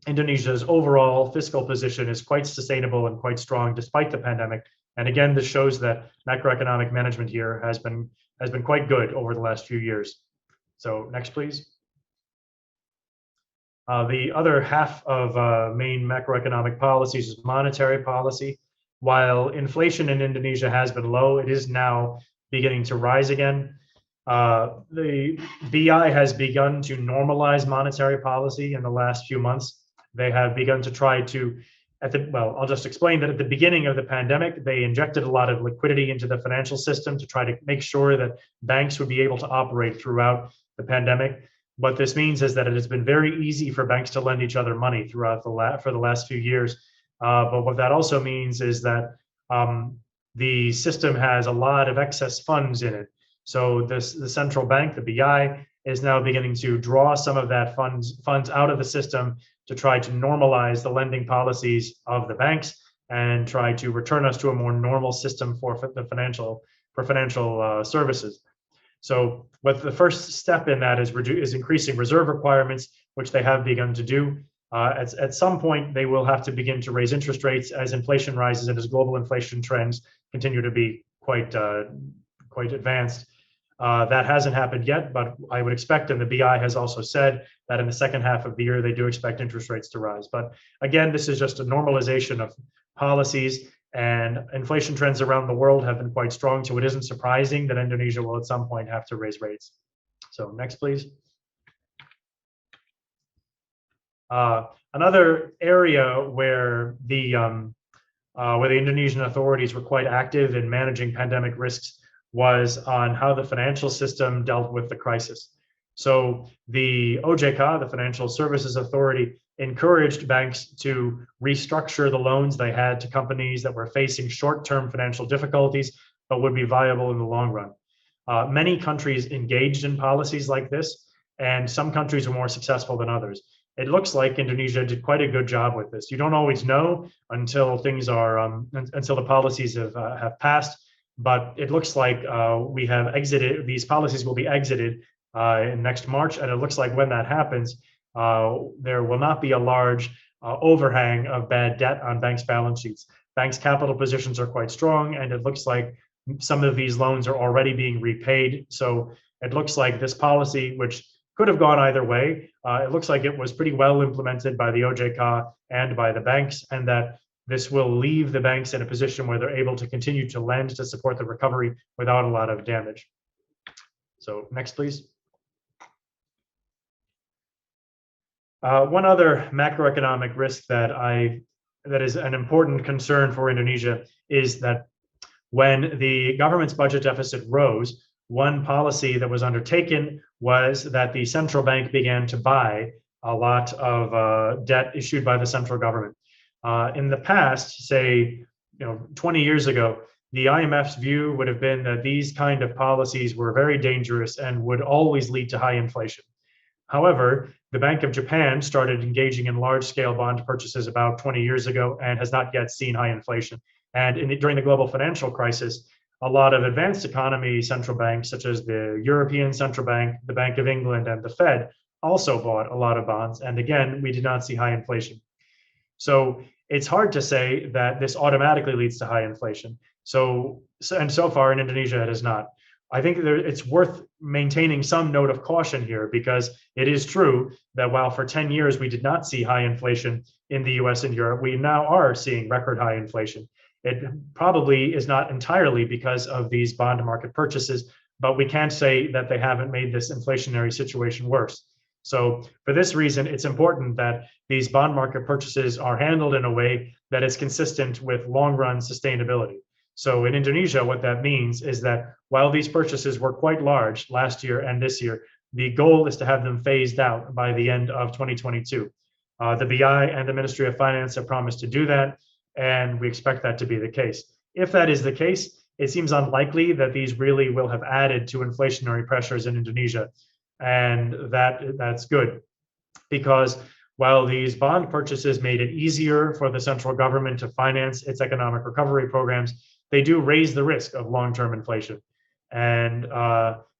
Indonesia's overall fiscal position is quite sustainable and quite strong despite the pandemic. And again, this shows that macroeconomic management here has been quite good over the last few years. So next, please. The other half of main macroeconomic policies is monetary policy. While inflation in Indonesia has been low, it is now beginning to rise again. The BI has begun to normalize monetary policy in the last few months. They have begun to try to, I'll just explain that at the beginning of the pandemic, they injected a lot of liquidity into the financial system to try to make sure that banks would be able to operate throughout the pandemic. What this means is that it has been very easy for banks to lend each other money throughout for the last few years. But what that also means is that the system has a lot of excess funds in it. So the central bank, the BI, is now beginning to draw some of that funds out of the system to try to normalize the lending policies of the banks and try to return us to a more normal system for financial services. So what the first step in that is increasing reserve requirements, which they have begun to do. At some point, they will have to begin to raise interest rates as inflation rises and as global inflation trends continue to be quite advanced. That hasn't happened yet, but I would expect, and the BI has also said that in the second half of the year, they do expect interest rates to rise. But again, this is just a normalization of policies, and inflation trends around the world have been quite strong. So it isn't surprising that Indonesia will at some point have to raise rates. So next, please. Another area where the Indonesian authorities were quite active in managing pandemic risks was on how the financial system dealt with the crisis. So the OJK, the Financial Services Authority, encouraged banks to restructure the loans they had to companies that were facing short-term financial difficulties, but would be viable in the long run. Many countries engaged in policies like this, and some countries were more successful than others. It looks like Indonesia did quite a good job with this. You don't always know until things are until the policies have passed. But it looks like we have exited, these policies will be exited in next March. And it looks like when that happens, there will not be a large overhang of bad debt on banks' balance sheets. Banks' capital positions are quite strong, and it looks like some of these loans are already being repaid. So it looks like this policy, which could have gone either way, it looks like it was pretty well implemented by the OJK and by the banks, and that this will leave the banks in a position where they're able to continue to lend to support the recovery without a lot of damage. So next, please. One other macroeconomic risk that is an important concern for Indonesia is that when the government's budget deficit rose, one policy that was undertaken was that the central bank began to buy a lot of debt issued by the central government. In the past, say, 20 years ago, the IMF's view would have been that these kind of policies were very dangerous and would always lead to high inflation. However, the Bank of Japan started engaging in large-scale bond purchases about 20 years ago and has not yet seen high inflation. And during the global financial crisis, a lot of advanced economy central banks, such as the European Central Bank, the Bank of England, and the Fed, also bought a lot of bonds. And again, we did not see high inflation. So it's hard to say that this automatically leads to high inflation. So far in Indonesia, it has not. I think it's worth maintaining some note of caution here, because it is true that while for 10 years we did not see high inflation in the US and Europe, we now are seeing record high inflation. It probably is not entirely because of these bond market purchases, but we can't say that they haven't made this inflationary situation worse. So for this reason, it's important that these bond market purchases are handled in a way that is consistent with long-run sustainability. So in Indonesia, what that means is that while these purchases were quite large last year and this year, the goal is to have them phased out by the end of 2022. The BI and the Ministry of Finance have promised to do that, and we expect that to be the case. If that is the case, it seems unlikely that these really will have added to inflationary pressures in Indonesia, and that's good, because while these bond purchases made it easier for the central government to finance its economic recovery programs, they do raise the risk of long-term inflation. And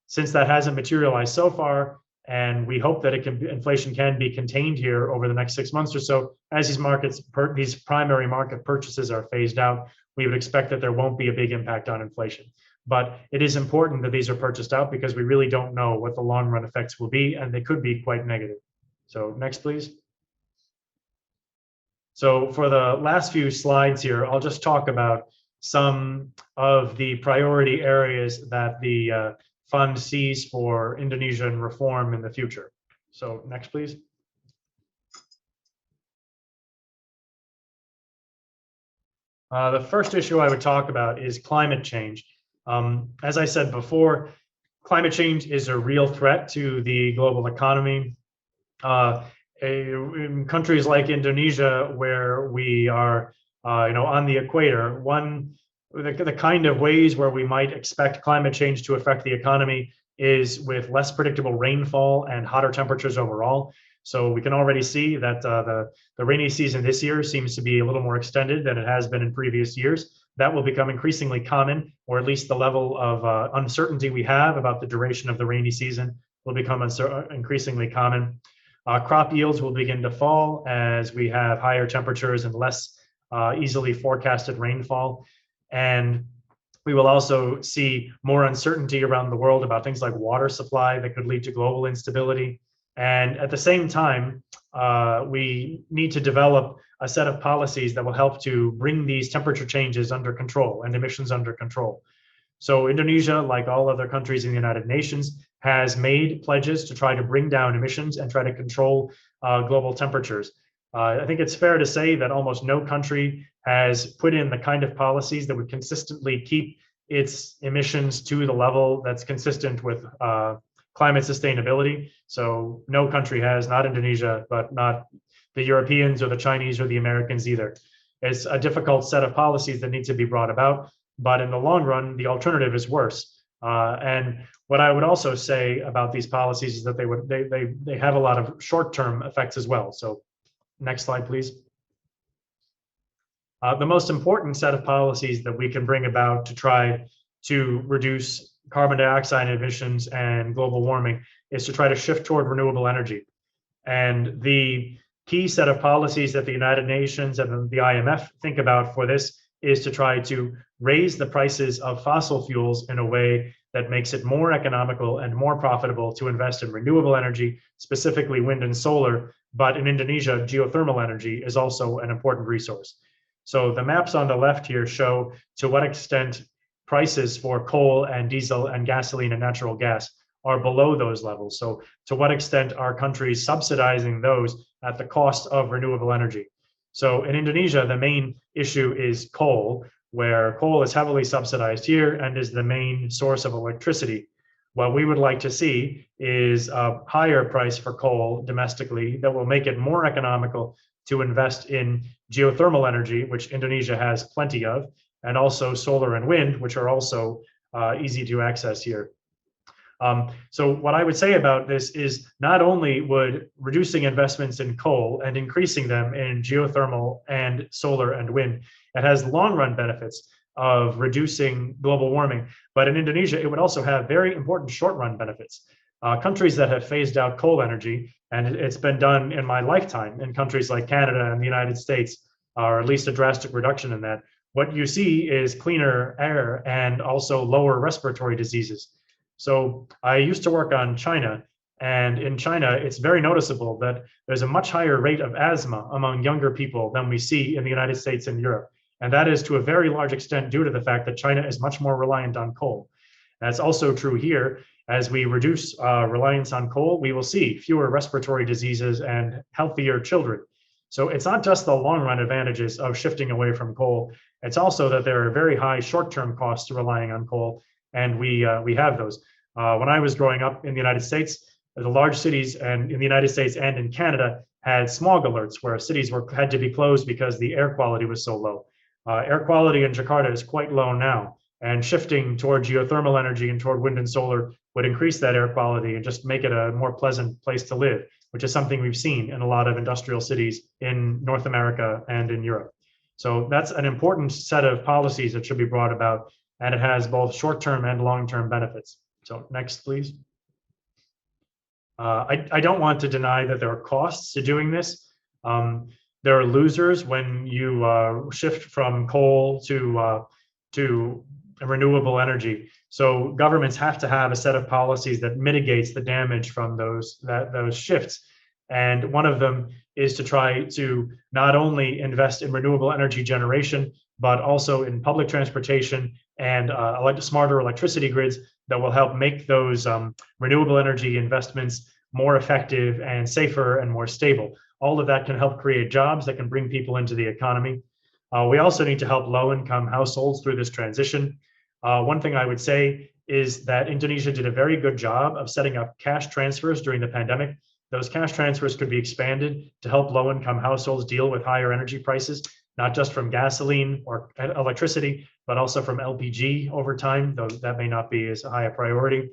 since that hasn't materialized so far, and we hope that inflation can be contained here over the next 6 months or so, as these primary market purchases are phased out, we would expect that there won't be a big impact on inflation. But it is important that these are purchased out because we really don't know what the long run effects will be, and they could be quite negative. So next, please. So for the last few slides here, I'll just talk about some of the priority areas that the fund sees for Indonesian reform in the future. So next, please. The first issue I would talk about is climate change. As I said before, climate change is a real threat to the global economy. In countries like Indonesia, where we are, on the equator, the kind of ways where we might expect climate change to affect the economy is with less predictable rainfall and hotter temperatures overall. So we can already see that the rainy season this year seems to be a little more extended than it has been in previous years. That will become increasingly common, or at least the level of uncertainty we have about the duration of the rainy season will become increasingly common. Crop yields will begin to fall as we have higher temperatures and less easily forecasted rainfall. And we will also see more uncertainty around the world about things like water supply that could lead to global instability. And at the same time, we need to develop a set of policies that will help to bring these temperature changes under control and emissions under control. So Indonesia, like all other countries in the United Nations, has made pledges to try to bring down emissions and try to control global temperatures. I think it's fair to say that almost no country has put in the kind of policies that would consistently keep its emissions to the level that's consistent with climate sustainability. So no country has, not Indonesia, but not the Europeans or the Chinese or the Americans either. It's a difficult set of policies that need to be brought about, but in the long run, the alternative is worse. And what I would also say about these policies is that they have a lot of short-term effects as well. So next slide, please. The most important set of policies that we can bring about to try to reduce carbon dioxide emissions and global warming is to try to shift toward renewable energy. And the key set of policies that the United Nations and the IMF think about for this is to try to raise the prices of fossil fuels in a way that makes it more economical and more profitable to invest in renewable energy, specifically wind and solar. But in Indonesia, geothermal energy is also an important resource. So the maps on the left here show to what extent prices for coal and diesel and gasoline and natural gas are below those levels. So to what extent are countries subsidizing those at the cost of renewable energy? So in Indonesia, the main issue is coal, where coal is heavily subsidized here and is the main source of electricity. What we would like to see is a higher price for coal domestically that will make it more economical to invest in geothermal energy, which Indonesia has plenty of, and also solar and wind, which are also easy to access here. So what I would say about this is not only would reducing investments in coal and increasing them in geothermal and solar and wind, it has long-run benefits of reducing global warming, but in Indonesia, it would also have very important short-run benefits. Countries that have phased out coal energy, and it's been done in my lifetime in countries like Canada and the United States, or at least a drastic reduction in that, what you see is cleaner air and also lower respiratory diseases. So I used to work on China, and in China, it's very noticeable that there's a much higher rate of asthma among younger people than we see in the United States and Europe. And that is to a very large extent due to the fact that China is much more reliant on coal. That's also true here. As we reduce reliance on coal, we will see fewer respiratory diseases and healthier children. So it's not just the long-run advantages of shifting away from coal. It's also that there are very high short-term costs to relying on coal, and we have those. When I was growing up in the United States, the large cities and in the United States and in Canada had smog alerts where cities had to be closed because the air quality was so low. Air quality in Jakarta is quite low now, and shifting toward geothermal energy and toward wind and solar would increase that air quality and just make it a more pleasant place to live, which is something we've seen in a lot of industrial cities in North America and in Europe. So that's an important set of policies that should be brought about, and it has both short-term and long-term benefits. So next, please. I don't want to deny that there are costs to doing this. There are losers when you shift from coal to renewable energy. So governments have to have a set of policies that mitigates the damage from those shifts. And one of them is to try to not only invest in renewable energy generation, but also in public transportation and smarter electricity grids that will help make those renewable energy investments more effective and safer and more stable. All of that can help create jobs that can bring people into the economy. We also need to help low-income households through this transition. One thing I would say is that Indonesia did a very good job of setting up cash transfers during the pandemic. Those cash transfers could be expanded to help low-income households deal with higher energy prices, not just from gasoline or electricity, but also from LPG over time, though that may not be as high a priority.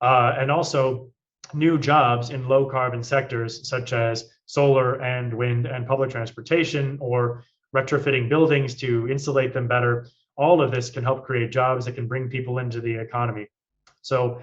And also new jobs in low carbon sectors such as solar and wind and public transportation, or retrofitting buildings to insulate them better. All of this can help create jobs that can bring people into the economy. So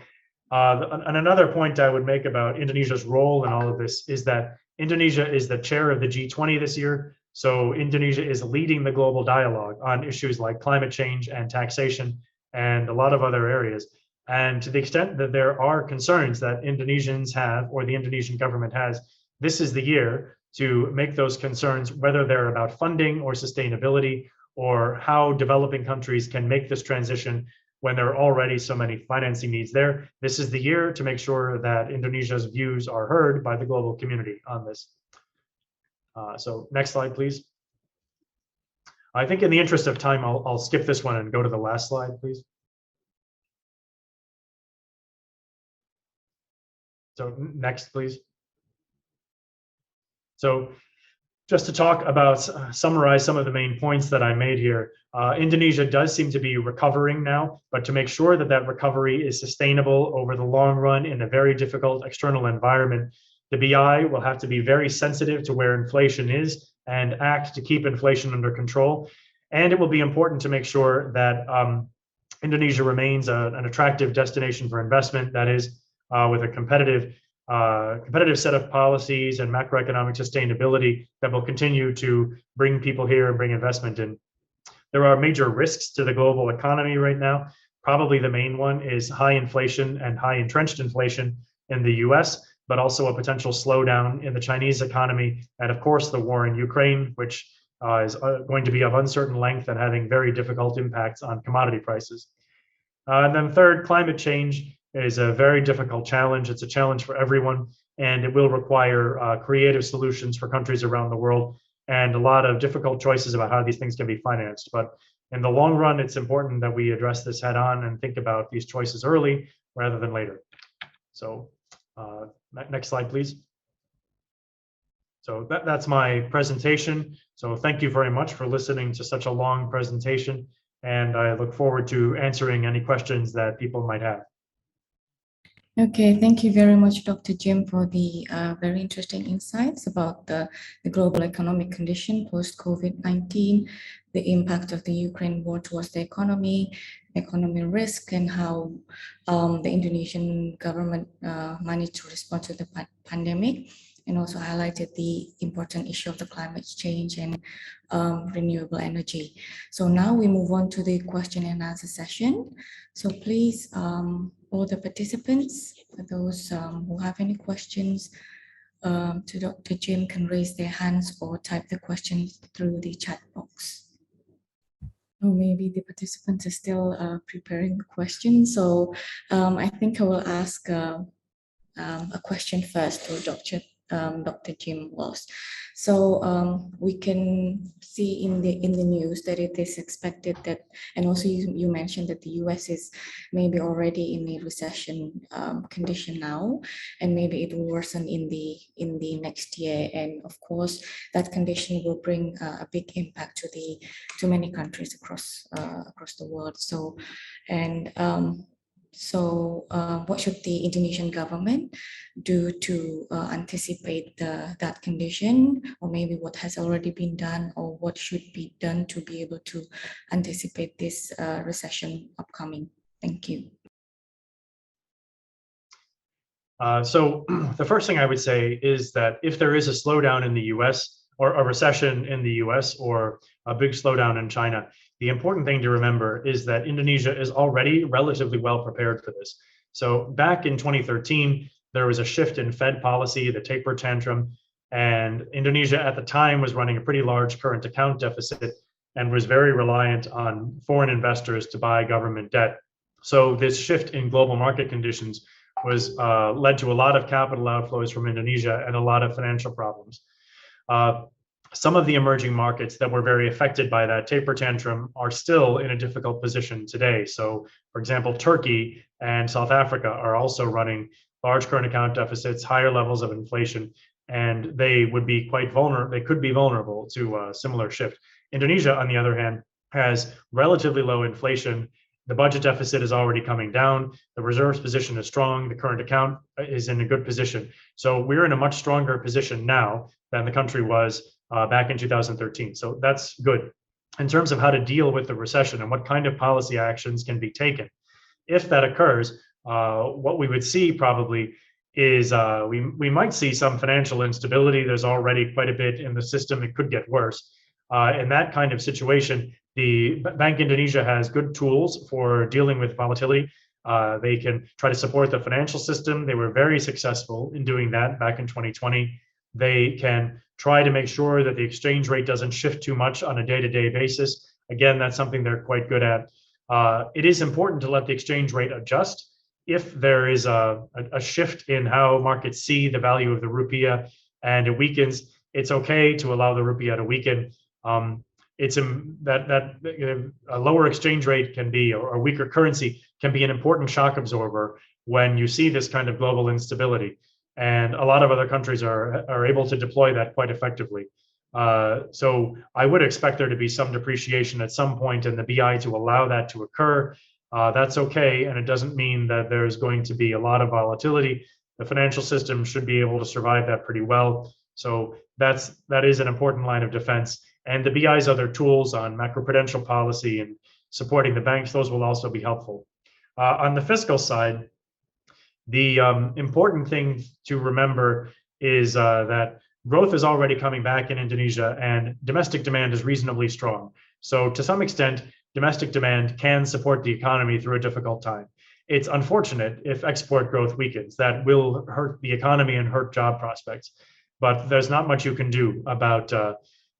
and another point I would make about Indonesia's role in all of this is that Indonesia is the chair of the G20 this year. So Indonesia is leading the global dialogue on issues like climate change and taxation and a lot of other areas. And to the extent that there are concerns that Indonesians have, or the Indonesian government has, this is the year to make those concerns, whether they're about funding or sustainability, or how developing countries can make this transition when there are already so many financing needs there. This is the year to make sure that Indonesia's views are heard by the global community on this. So next slide, please. I think in the interest of time, I'll skip this one and go to the last slide, please. So next, please. So just to talk about, summarize some of the main points that I made here. Indonesia does seem to be recovering now, but to make sure that that recovery is sustainable over the long run in a very difficult external environment, the BI will have to be very sensitive to where inflation is and act to keep inflation under control. And it will be important to make sure that Indonesia remains an attractive destination for investment, that is, with a competitive set of policies and macroeconomic sustainability that will continue to bring people here and bring investment in. There are major risks to the global economy right now. Probably the main one is high inflation and high entrenched inflation in the US, but also a potential slowdown in the Chinese economy. And of course, the war in Ukraine, which is going to be of uncertain length and having very difficult impacts on commodity prices. And then third, climate change is a very difficult challenge. It's a challenge for everyone, and it will require creative solutions for countries around the world and a lot of difficult choices about how these things can be financed. But in the long run, it's important that we address this head on and think about these choices early rather than later. So next slide, please. So that's my presentation. So thank you very much for listening to such a long presentation, and I look forward to answering any questions that people might have. Okay, thank you very much, Dr. Jim, for the very interesting insights about the global economic condition post-COVID-19, the impact of the Ukraine war towards the economy risk, and how the Indonesian government managed to respond to the pandemic, and also highlighted the important issue of the climate change and renewable energy. So now we move on to the question and answer session. So please, all the participants, for those who have any questions to Dr. Jim, can raise their hands or type the questions through the chat box. Or maybe the participants are still preparing the questions. So I think I will ask a question first to Dr. Jim Walsh. So we can see in the news that it is expected that, and also you mentioned that the US is maybe already in a recession condition now, and maybe it will worsen in the next year. And of course, that condition will bring a big impact to many countries across the world. So, and what should the Indonesian government do to anticipate that condition, or maybe what has already been done, or what should be done to be able to anticipate this recession upcoming? Thank you. So the first thing I would say is that if there is a slowdown in the US, or a recession in the US, or a big slowdown in China, the important thing to remember is that Indonesia is already relatively well prepared for this. So back in 2013, there was a shift in Fed policy, the taper tantrum, and Indonesia at the time was running a pretty large current account deficit and was very reliant on foreign investors to buy government debt. So this shift in global market conditions was led to a lot of capital outflows from Indonesia and a lot of financial problems. Some of the emerging markets that were very affected by that taper tantrum are still in a difficult position today. So, for example, Turkey and South Africa are also running large current account deficits, higher levels of inflation, and they would be quite vulnerable. They could be vulnerable to a similar shift. Indonesia, on the other hand, has relatively low inflation. The budget deficit is already coming down. The reserves position is strong. The current account is in a good position. So we're in a much stronger position now than the country was back in 2013. So that's good. In terms of how to deal with the recession and what kind of policy actions can be taken, if that occurs, what we would see probably is we might see some financial instability. There's already quite a bit in the system. It could get worse. In that kind of situation, the Bank Indonesia has good tools for dealing with volatility. They can try to support the financial system. They were very successful in doing that back in 2020. They can try to make sure that the exchange rate doesn't shift too much on a day-to-day basis. Again, that's something they're quite good at. It is important to let the exchange rate adjust if there is a shift in how markets see the value of the rupiah and it weakens. It's okay to allow the rupiah to weaken. It's that a lower exchange rate can be, or a weaker currency can be, an important shock absorber when you see this kind of global instability. And a lot of other countries are able to deploy that quite effectively. So I would expect there to be some depreciation at some point in the BI to allow that to occur. That's okay, and it doesn't mean that there's going to be a lot of volatility. The financial system should be able to survive that pretty well. So that is an important line of defense. And the BI's other tools on macroprudential policy and supporting the banks, those will also be helpful. On the fiscal side, the important thing to remember is that growth is already coming back in Indonesia and domestic demand is reasonably strong. So to some extent, domestic demand can support the economy through a difficult time. It's unfortunate if export growth weakens. That will hurt the economy and hurt job prospects. But there's not much you can do about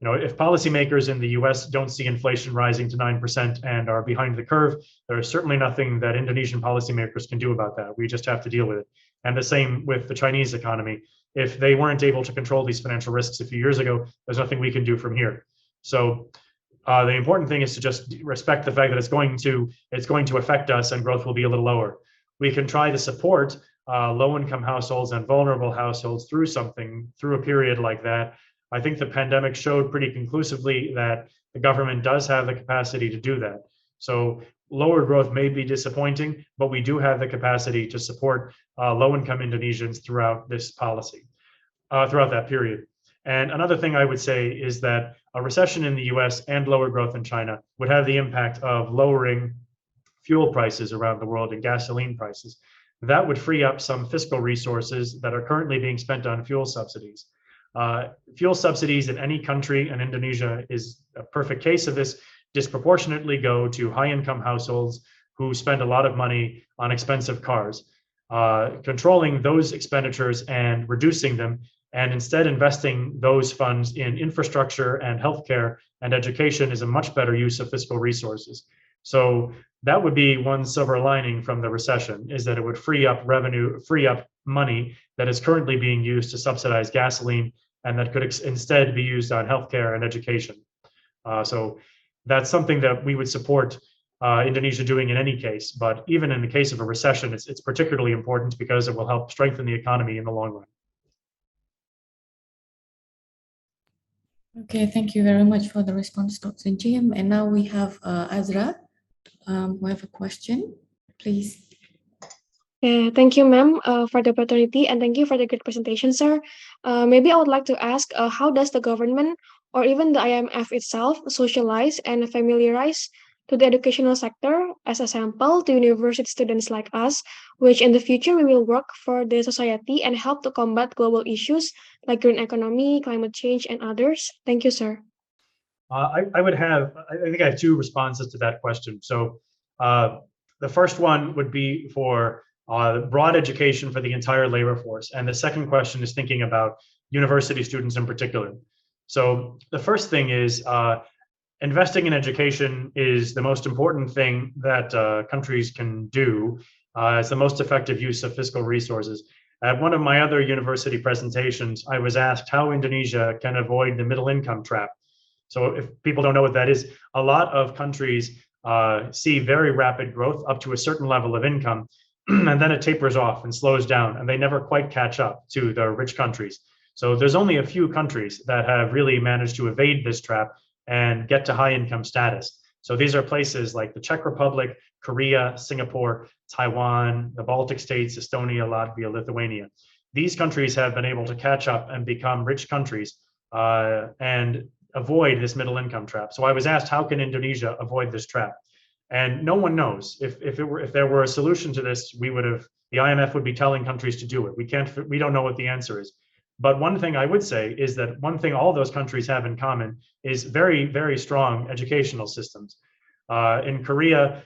if policymakers in the US don't see inflation rising to 9% and are behind the curve, there is certainly nothing that Indonesian policymakers can do about that. We just have to deal with it. And the same with the Chinese economy. If they weren't able to control these financial risks a few years ago, there's nothing we can do from here. So the important thing is to just respect the fact that it's going to affect us and growth will be a little lower. We can try to support low-income households and vulnerable households through a period like that. I think the pandemic showed pretty conclusively that the government does have the capacity to do that. So lower growth may be disappointing, but we do have the capacity to support low-income Indonesians throughout this policy, throughout that period. And another thing I would say is that a recession in the US and lower growth in China would have the impact of lowering fuel prices around the world and gasoline prices. That would free up some fiscal resources that are currently being spent on fuel subsidies. Fuel subsidies in any country, and Indonesia is a perfect case of this, disproportionately go to high-income households who spend a lot of money on expensive cars. Controlling those expenditures and reducing them, and instead investing those funds in infrastructure and healthcare and education is a much better use of fiscal resources. So that would be one silver lining from the recession, is that it would free up revenue, free up money that is currently being used to subsidize gasoline and that could instead be used on healthcare and education. So that's something that we would support Indonesia doing in any case. But even in the case of a recession, it's particularly important because it will help strengthen the economy in the long run. Okay, thank you very much for the response, Dr. Jim. And now we have Azra, who have a question, please. Thank you, ma'am, for the opportunity, and thank you for the great presentation, sir. Maybe I would like to ask, how does the government or even the IMF itself socialize and familiarize to the educational sector as a sample to university students like us, which in the future we will work for the society and help to combat global issues like green economy, climate change, and others? Thank you, sir. I think I have two responses to that question. So the first one would be for broad education for the entire labor force. And the second question is thinking about university students in particular. So the first thing is investing in education is the most important thing that countries can do. It's the most effective use of fiscal resources. At one of my other university presentations, I was asked how Indonesia can avoid the middle income trap. So if people don't know what that is, a lot of countries see very rapid growth up to a certain level of income, and then it tapers off and slows down, and they never quite catch up to the rich countries. So there's only a few countries that have really managed to evade this trap and get to high income status. So these are places like the Czech Republic, Korea, Singapore, Taiwan, the Baltic states, Estonia, Latvia, Lithuania. These countries have been able to catch up and become rich countries and avoid this middle income trap. So I was asked, how can Indonesia avoid this trap? And no one knows. If there were a solution to this, the IMF would be telling countries to do it. We don't know what the answer is. But one thing I would say is that one thing all those countries have in common is very, very strong educational systems. In Korea,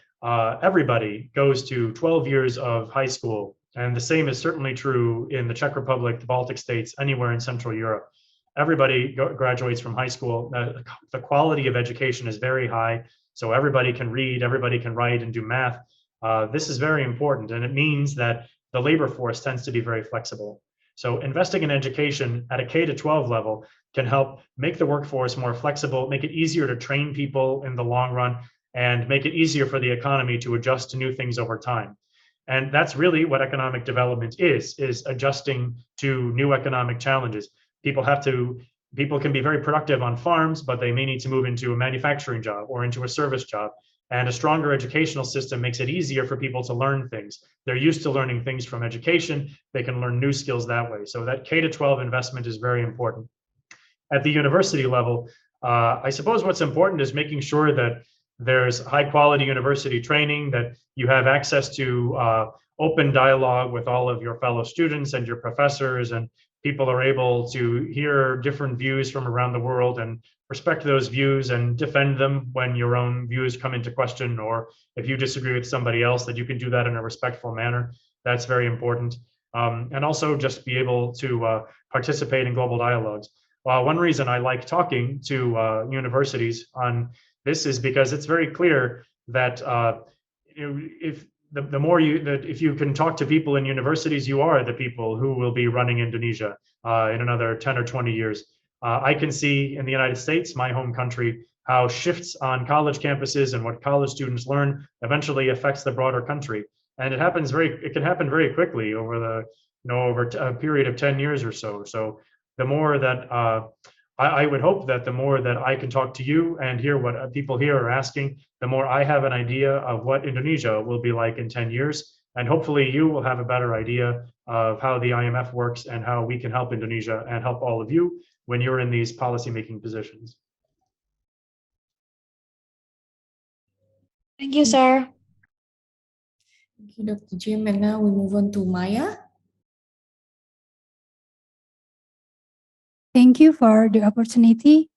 everybody goes to 12 years of high school. And the same is certainly true in the Czech Republic, the Baltic states, anywhere in Central Europe. Everybody graduates from high school. The quality of education is very high. So everybody can read, everybody can write and do math. This is very important. And it means that the labor force tends to be very flexible. So investing in education at a K-12 level can help make the workforce more flexible, make it easier to train people in the long run, and make it easier for the economy to adjust to new things over time. And that's really what economic development is adjusting to new economic challenges. People can be very productive on farms, but they may need to move into a manufacturing job or into a service job. And a stronger educational system makes it easier for people to learn things. They're used to learning things from education. They can learn new skills that way. So that K-12 investment is very important. At the university level, I suppose what's important is making sure that there's high quality university training, that you have access to open dialogue with all of your fellow students and your professors, and people are able to hear different views from around the world and respect those views and defend them when your own views come into question, or if you disagree with somebody else, that you can do that in a respectful manner. That's very important. And also just be able to participate in global dialogues. One reason I like talking to universities on this is because it's very clear that if you can talk to people in universities, you are the people who will be running Indonesia in another 10 or 20 years. I can see in the United States, my home country, how shifts on college campuses and what college students learn eventually affects the broader country. And it can happen very quickly over a period of 10 years or so. So the more that I would hope that the more that I can talk to you and hear what people here are asking, the more I have an idea of what Indonesia will be like in 10 years. And hopefully you will have a better idea of how the IMF works and how we can help Indonesia and help all of you when you're in these policymaking positions. Thank you, sir. Thank you, Dr. Jim. And now we move on to Maya. Thank you for the opportunity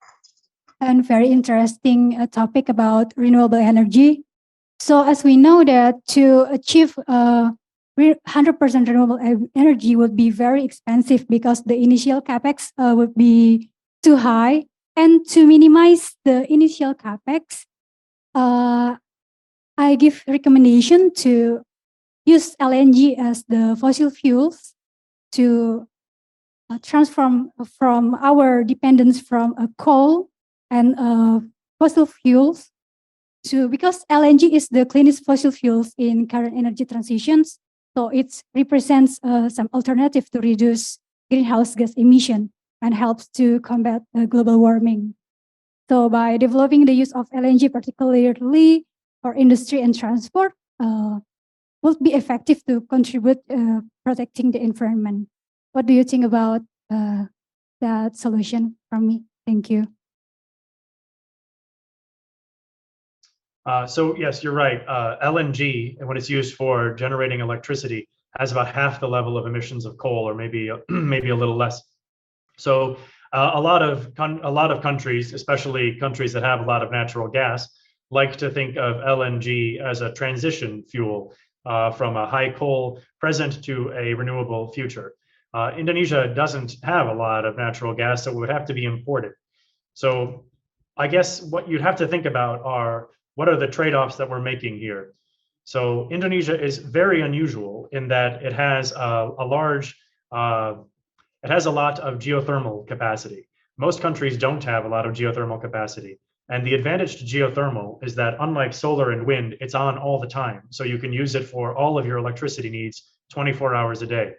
and very interesting topic about renewable energy. So as we know that to achieve 100% renewable energy would be very expensive because the initial capex would be too high. And to minimize the initial capex, I give recommendation to use LNG as the fossil fuels to transform from our dependence from coal and fossil fuels to, because LNG is the cleanest fossil fuels in current energy transitions. So it represents some alternative to reduce greenhouse gas emission and helps to combat global warming. So by developing the use of LNG, particularly for industry and transport, will be effective to contribute protecting the environment. What do you think about that solution from me? Thank you. So yes, you're right. LNG, when it's used for generating electricity, has about half the level of emissions of coal, or maybe maybe a little less. So a lot of countries, especially countries that have a lot of natural gas, like to think of LNG as a transition fuel from a high coal present to a renewable future. Indonesia doesn't have a lot of natural gas, so it would have to be imported. So I guess what you'd have to think about are, what are the trade-offs that we're making here? So Indonesia is very unusual in that it has a lot of geothermal capacity. Most countries don't have a lot of geothermal capacity. And the advantage to geothermal is that, unlike solar and wind, it's on all the time. So you can use it for all of your electricity needs 24 hours a day.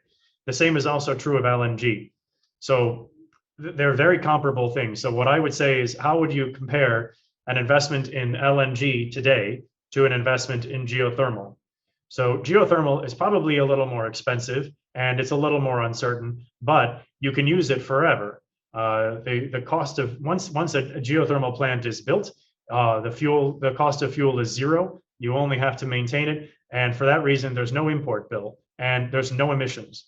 The same is also true of LNG. So they're very comparable things. So what I would say is, how would you compare an investment in LNG today to an investment in geothermal? So geothermal is probably a little more expensive and it's a little more uncertain, but you can use it forever. The cost of once a geothermal plant is built, the cost of fuel is zero. You only have to maintain it, and for that reason, there's no import bill and there's no emissions.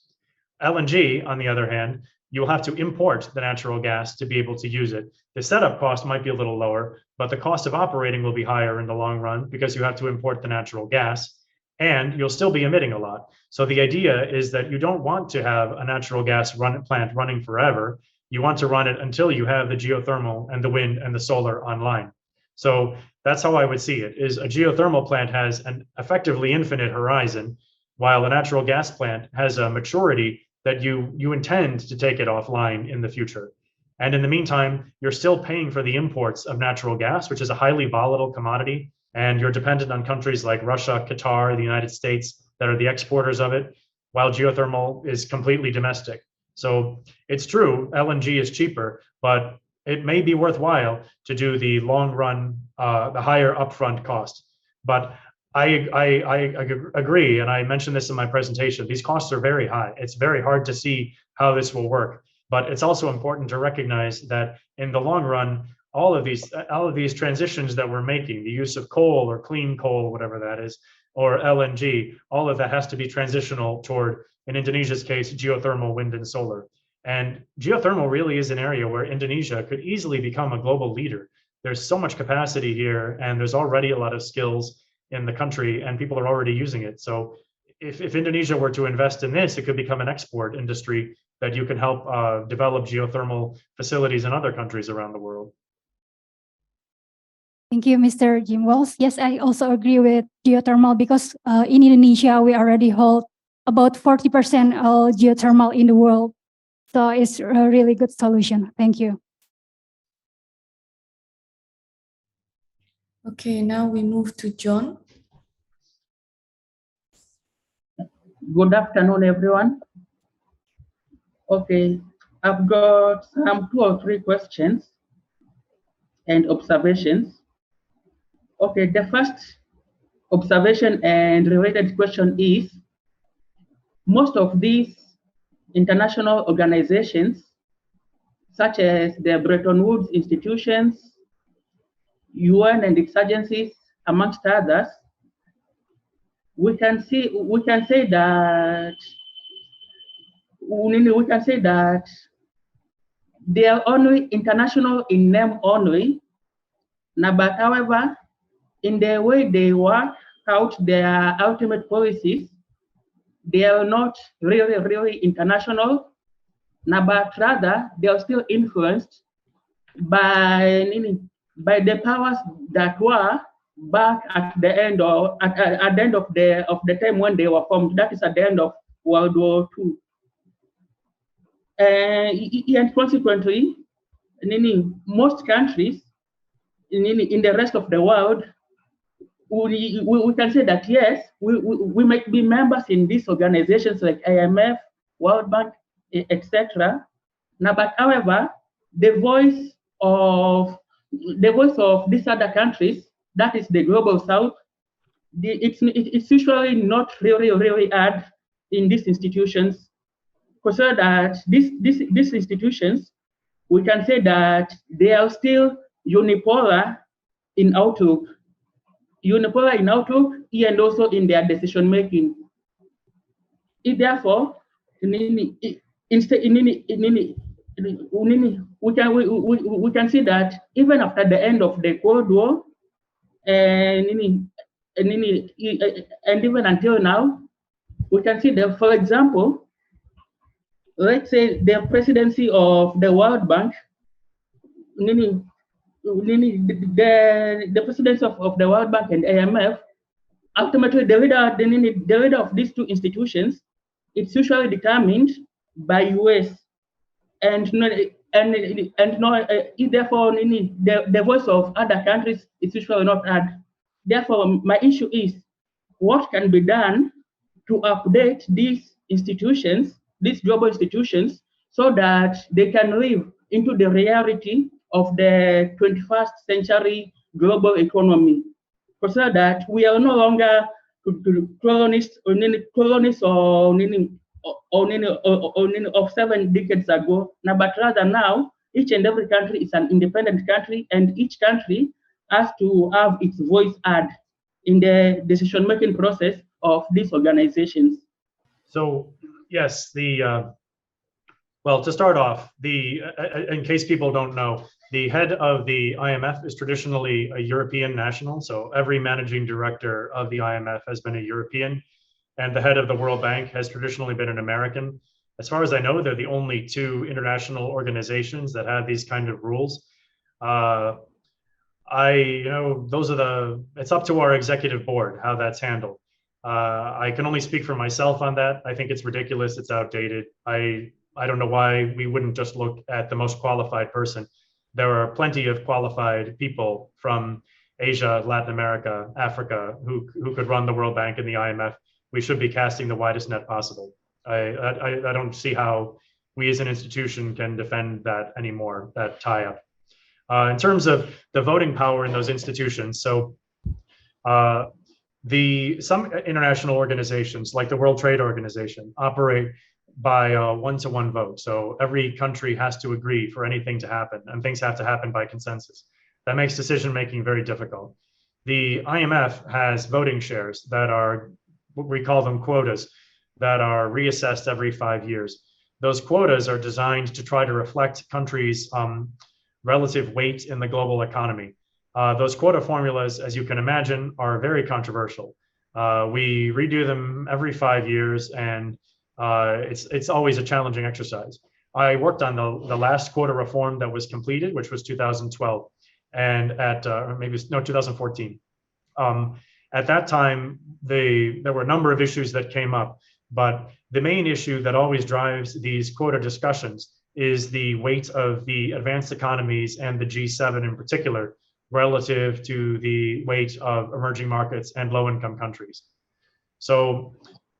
LNG, on the other hand, you'll have to import the natural gas to be able to use it. The setup cost might be a little lower, but the cost of operating will be higher in the long run because you have to import the natural gas, and you'll still be emitting a lot. So the idea is that you don't want to have a natural gas plant running forever. You want to run it until you have the geothermal and the wind and the solar online. So that's how I would see it, is a geothermal plant has an effectively infinite horizon, while a natural gas plant has a maturity that you intend to take it offline in the future. And in the meantime, you're still paying for the imports of natural gas, which is a highly volatile commodity, and you're dependent on countries like Russia, Qatar, the United States that are the exporters of it, while geothermal is completely domestic. So it's true, LNG is cheaper, but it may be worthwhile to do the long run, the higher upfront cost. But I agree, and I mentioned this in my presentation, these costs are very high. It's very hard to see how this will work. But it's also important to recognize that in the long run, all of these transitions that we're making, the use of coal or clean coal, whatever that is, or LNG, all of that has to be transitional toward, in Indonesia's case, geothermal, wind, and solar. And geothermal really is an area where Indonesia could easily become a global leader. There's so much capacity here, and there's already a lot of skills in the country, and people are already using it. So if Indonesia were to invest in this, it could become an export industry that you can help develop geothermal facilities in other countries around the world. Thank you, Mr. Jim Walsh. Yes, I also agree with geothermal because in Indonesia, we already hold about 40% of geothermal in the world. So it's a really good solution. Thank you. Okay, now we move to John. Good afternoon, everyone. Okay, I've got some 2 or 3 questions and observations. Okay, the first observation and related question is, most of these international organizations, such as the Bretton Woods institutions, UN and its agencies, amongst others, we can say that they are only international in name only. Now, but however, in the way they work out their ultimate policies, they are not really international. Now, but rather they are still influenced by the powers that were back at the end of the time when they were formed. That is at the end of World War II. And consequently, most countries in the rest of the world, we can say that yes, we might be members in these organizations like IMF, World Bank, etc. Now, but however, the voice of these other countries, that is the global south, it's usually not really heard in these institutions. Consider that these institutions, we can say that they are still unipolar in outlook, and also in their decision making. Therefore, we can see that even after the end of the Cold War, and even until now, we can see that, for example, let's say the presidency of the World Bank, the presidency of the World Bank and IMF, ultimately the leader of these two institutions, it's usually determined by US, and therefore the voice of other countries is usually not heard. Therefore, my issue is what can be done to update these institutions, these global institutions, so that they can live into the reality of the 21st century global economy, so that we are no longer colonists of 7 decades ago, but rather now each and every country is an independent country, and each country has to have its voice heard in the decision-making process of these organizations. So yes, well, to start off, in case people don't know, the head of the IMF is traditionally a European national. So every managing director of the IMF has been a European, and the head of the World Bank has traditionally been an American. As far as I know, they're the only two international organizations that have these kind of rules. It's up to our executive board how that's handled. I can only speak for myself on that. I think it's ridiculous. It's outdated. I don't know why we wouldn't just look at the most qualified person. There are plenty of qualified people from Asia, Latin America, Africa, who could run the World Bank and the IMF. We should be casting the widest net possible. I don't see how we as an institution can defend that anymore, that tie-up. In terms of the voting power in those institutions, so some international organizations like the World Trade Organization operate by a one-to-one vote. So every country has to agree for anything to happen, and things have to happen by consensus. That makes decision-making very difficult. The IMF has voting shares that are, we call them quotas, that are reassessed every 5 years. Those quotas are designed to try to reflect countries' relative weight in the global economy. Those quota formulas, as you can imagine, are very controversial. We redo them every 5 years, and it's always a challenging exercise. I worked on the last quota reform that was completed, which was 2012, and 2014. At that time, there were a number of issues that came up, but the main issue that always drives these quota discussions is the weight of the advanced economies and the G7 in particular, relative to the weight of emerging markets and low-income countries. So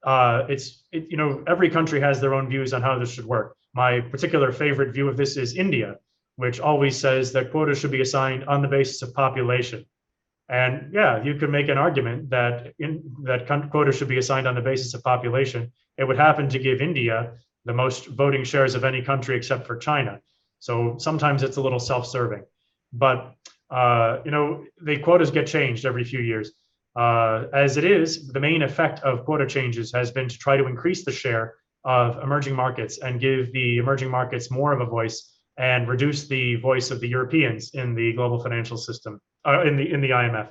every country has their own views on how this should work. My particular favorite view of this is India, which always says that quotas should be assigned on the basis of population. And yeah, you could make an argument that quotas should be assigned on the basis of population. It would happen to give India the most voting shares of any country except for China. So sometimes it's a little self-serving, but the quotas get changed every few years. As it is, the main effect of quota changes has been to try to increase the share of emerging markets and give the emerging markets more of a voice and reduce the voice of the Europeans in the global financial system, in the IMF.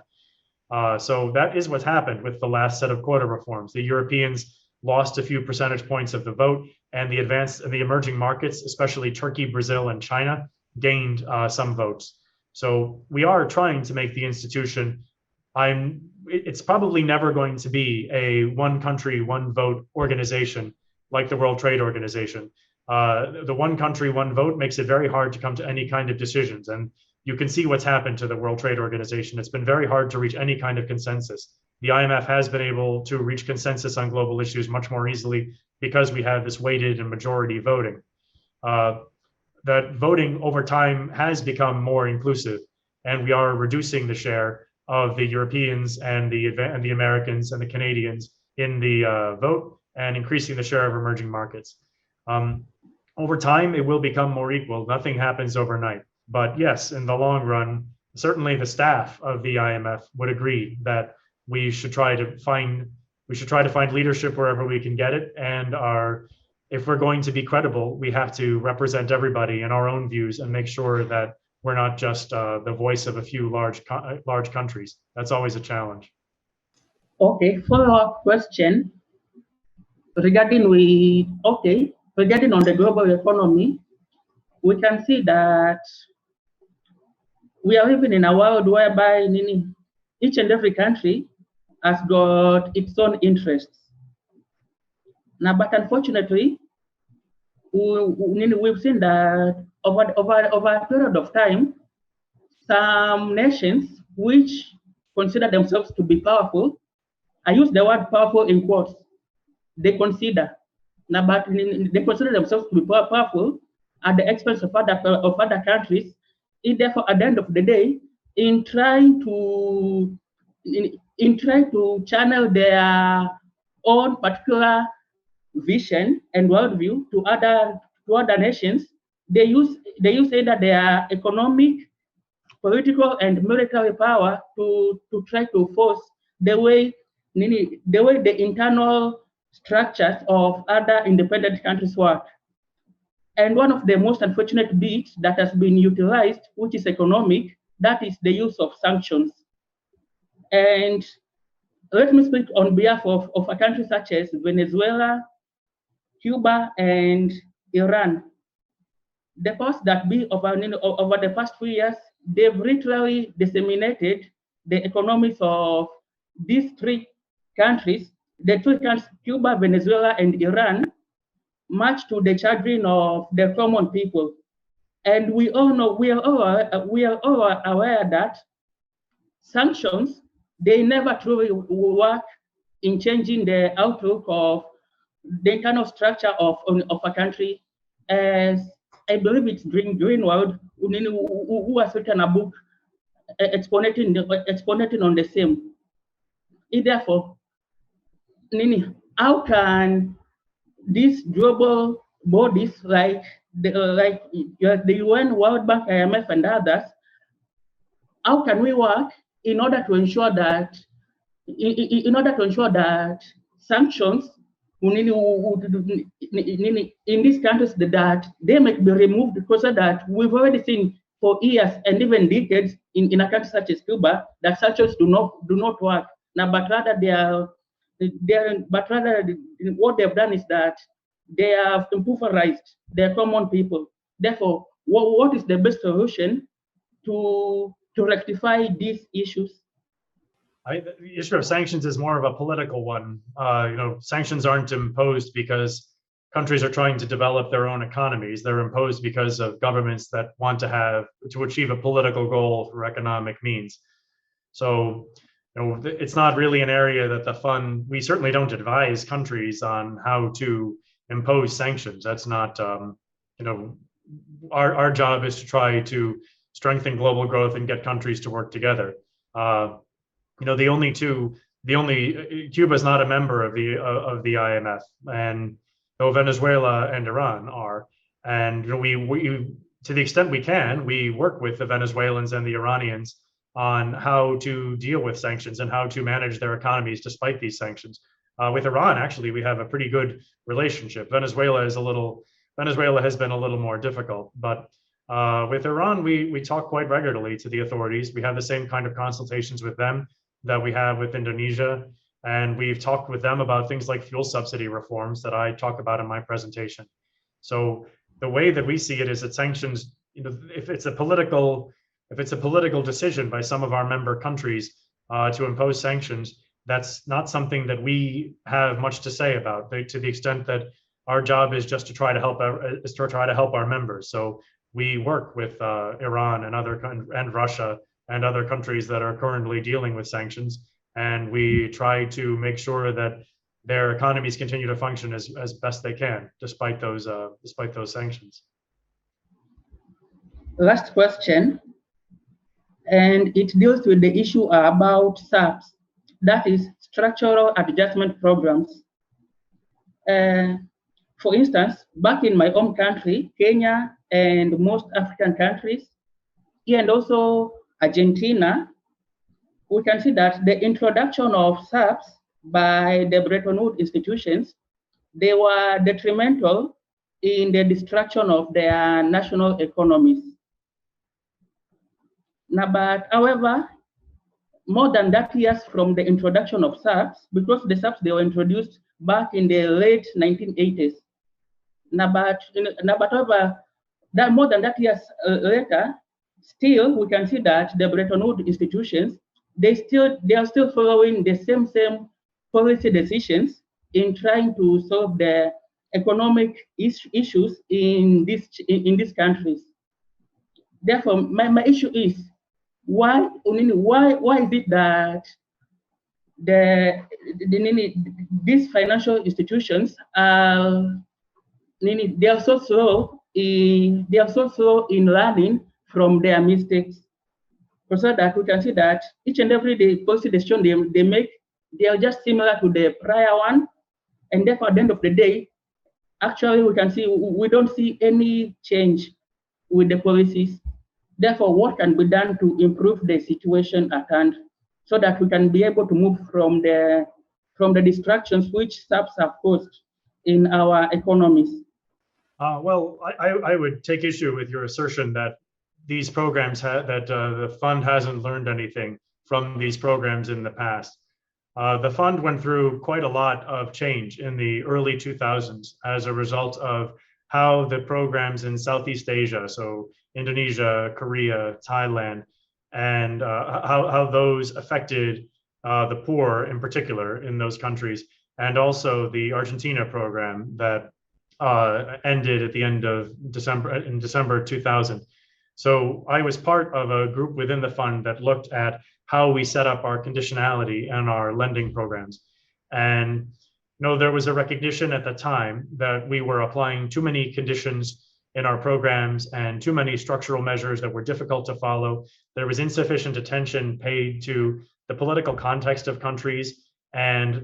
So that is what's happened with the last set of quota reforms. The Europeans lost a few percentage points of the vote, and the emerging markets, especially Turkey, Brazil, and China, gained some votes. So we are trying to make the institution, it's probably never going to be a one country, one vote organization like the World Trade Organization. The one country, one vote makes it very hard to come to any kind of decisions. And you can see what's happened to the World Trade Organization. It's been very hard to reach any kind of consensus. The IMF has been able to reach consensus on global issues much more easily because we have this weighted and majority voting. That voting over time has become more inclusive, and we are reducing the share of the Europeans and the Americans and the Canadians in the vote and increasing the share of emerging markets. Over time, it will become more equal. Nothing happens overnight. But yes, in the long run, certainly the staff of the IMF would agree that we should try to find leadership wherever we can get it. And if we're going to be credible, we have to represent everybody in our own views and make sure that we're not just the voice of a few large countries. That's always a challenge. Okay, follow-up question regarding on the global economy. We can see that we are living in a world whereby each and every country has got its own interests. Now, but unfortunately, we've seen that over a period of time, some nations which consider themselves to be powerful, I use the word powerful in quotes, they consider themselves to be powerful at the expense of other countries. Therefore, at the end of the day, in trying to channel their own particular vision and worldview to other nations, they use either their economic, political, and military power to try to force the way the internal structures of other independent countries work. And one of the most unfortunate bits that has been utilized, which is economic, that is the use of sanctions. And let me speak on behalf of a country such as Venezuela, Cuba, and Iran. The powers that be over the past 3 years, they've literally disseminated the economies of these three countries, Cuba, Venezuela, and Iran, much to the chagrin of the common people. And we all know, we are all aware that sanctions, they never truly work in changing the outlook of the internal structure of a country. As I believe it's Greenwald who has written a book expounding on the same. Therefore, how can these global bodies like the UN, World Bank, IMF, and others, how can we work in order to ensure that sanctions in these countries that they might be removed, because of that we've already seen for years and even decades in a country such as Cuba that sanctions do not work now, but rather what they've done is that they have impoverished their common people. Therefore, what is the best solution to rectify these issues? The issue of sanctions is more of a political one. Sanctions aren't imposed because countries are trying to develop their own economies. They're imposed because of governments that want to achieve a political goal for economic means. So, it's not really an area that we certainly don't advise countries on how to impose sanctions. That's not, our job is to try to strengthen global growth and get countries to work together. Cuba is not a member of the IMF, and though Venezuela and Iran are, and we to the extent we can, we work with the Venezuelans and the Iranians on how to deal with sanctions and how to manage their economies despite these sanctions. With Iran, actually, we have a pretty good relationship. Venezuela has been a little more difficult, but with Iran, we talk quite regularly to the authorities. We have the same kind of consultations with them that we have with Indonesia. And we've talked with them about things like fuel subsidy reforms that I talk about in my presentation. So the way that we see it is that sanctions, if it's a political decision by some of our member countries to impose sanctions, that's not something that we have much to say about. To the extent that our job is just to try to help our members. So we work with Iran and Russia and other countries that are currently dealing with sanctions, and we try to make sure that their economies continue to function as best they can, despite those sanctions. Last question, and it deals with the issue about SAPs, that is structural adjustment programs. For instance, back in my home country, Kenya, and most African countries, and also Argentina, we can see that the introduction of SAPs by the Bretton Woods institutions, they were detrimental in the destruction of their national economies. Now, but however, more than that years from the introduction of SAPs, because the SAPs, they were introduced back in the late 1980s. Now, but however, that more than that years later, still we can see that the Bretton Woods institutions, they are still following the same policy decisions in trying to solve the economic issues in these countries. Therefore, my issue is why is it that these financial institutions they are so slow in learning from their mistakes, so that we can see that each and every day policy decision they make, they are just similar to the prior one, and therefore at the end of the day, actually we can see we don't see any change with the policies. Therefore, what can be done to improve the situation at hand, so that we can be able to move from the distractions which SAPs have caused in our economies? Well, I would take issue with your assertion that these programs the fund hasn't learned anything from these programs in the past. The fund went through quite a lot of change in the early 2000s as a result of how the programs in Southeast Asia, so Indonesia, Korea, Thailand, and how those affected the poor in particular in those countries, and also the Argentina program that ended at the end of December 2000. So I was part of a group within the fund that looked at how we set up our conditionality and our lending programs. And there was a recognition at the time that we were applying too many conditions in our programs and too many structural measures that were difficult to follow. There was insufficient attention paid to the political context of countries, and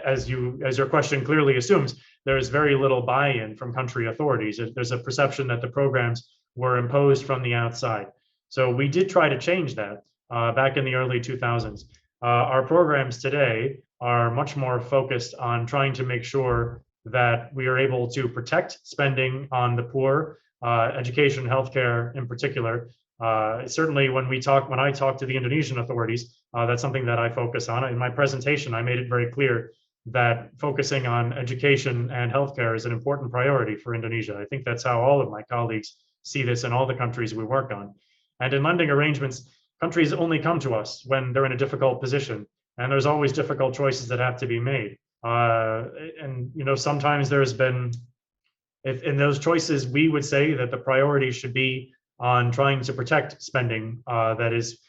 as your question clearly assumes, there's very little buy-in from country authorities. There's a perception that the programs were imposed from the outside. So we did try to change that back in the early 2000s. Our programs today are much more focused on trying to make sure that we are able to protect spending on the poor, education, healthcare in particular. Certainly when I talk to the Indonesian authorities, that's something that I focus on. In my presentation, I made it very clear that focusing on education and healthcare is an important priority for Indonesia. I think that's how all of my colleagues see this in all the countries we work on. And in lending arrangements, countries only come to us when they're in a difficult position, and there's always difficult choices that have to be made. And sometimes there's been, if in those choices, we would say that the priority should be on trying to protect spending that is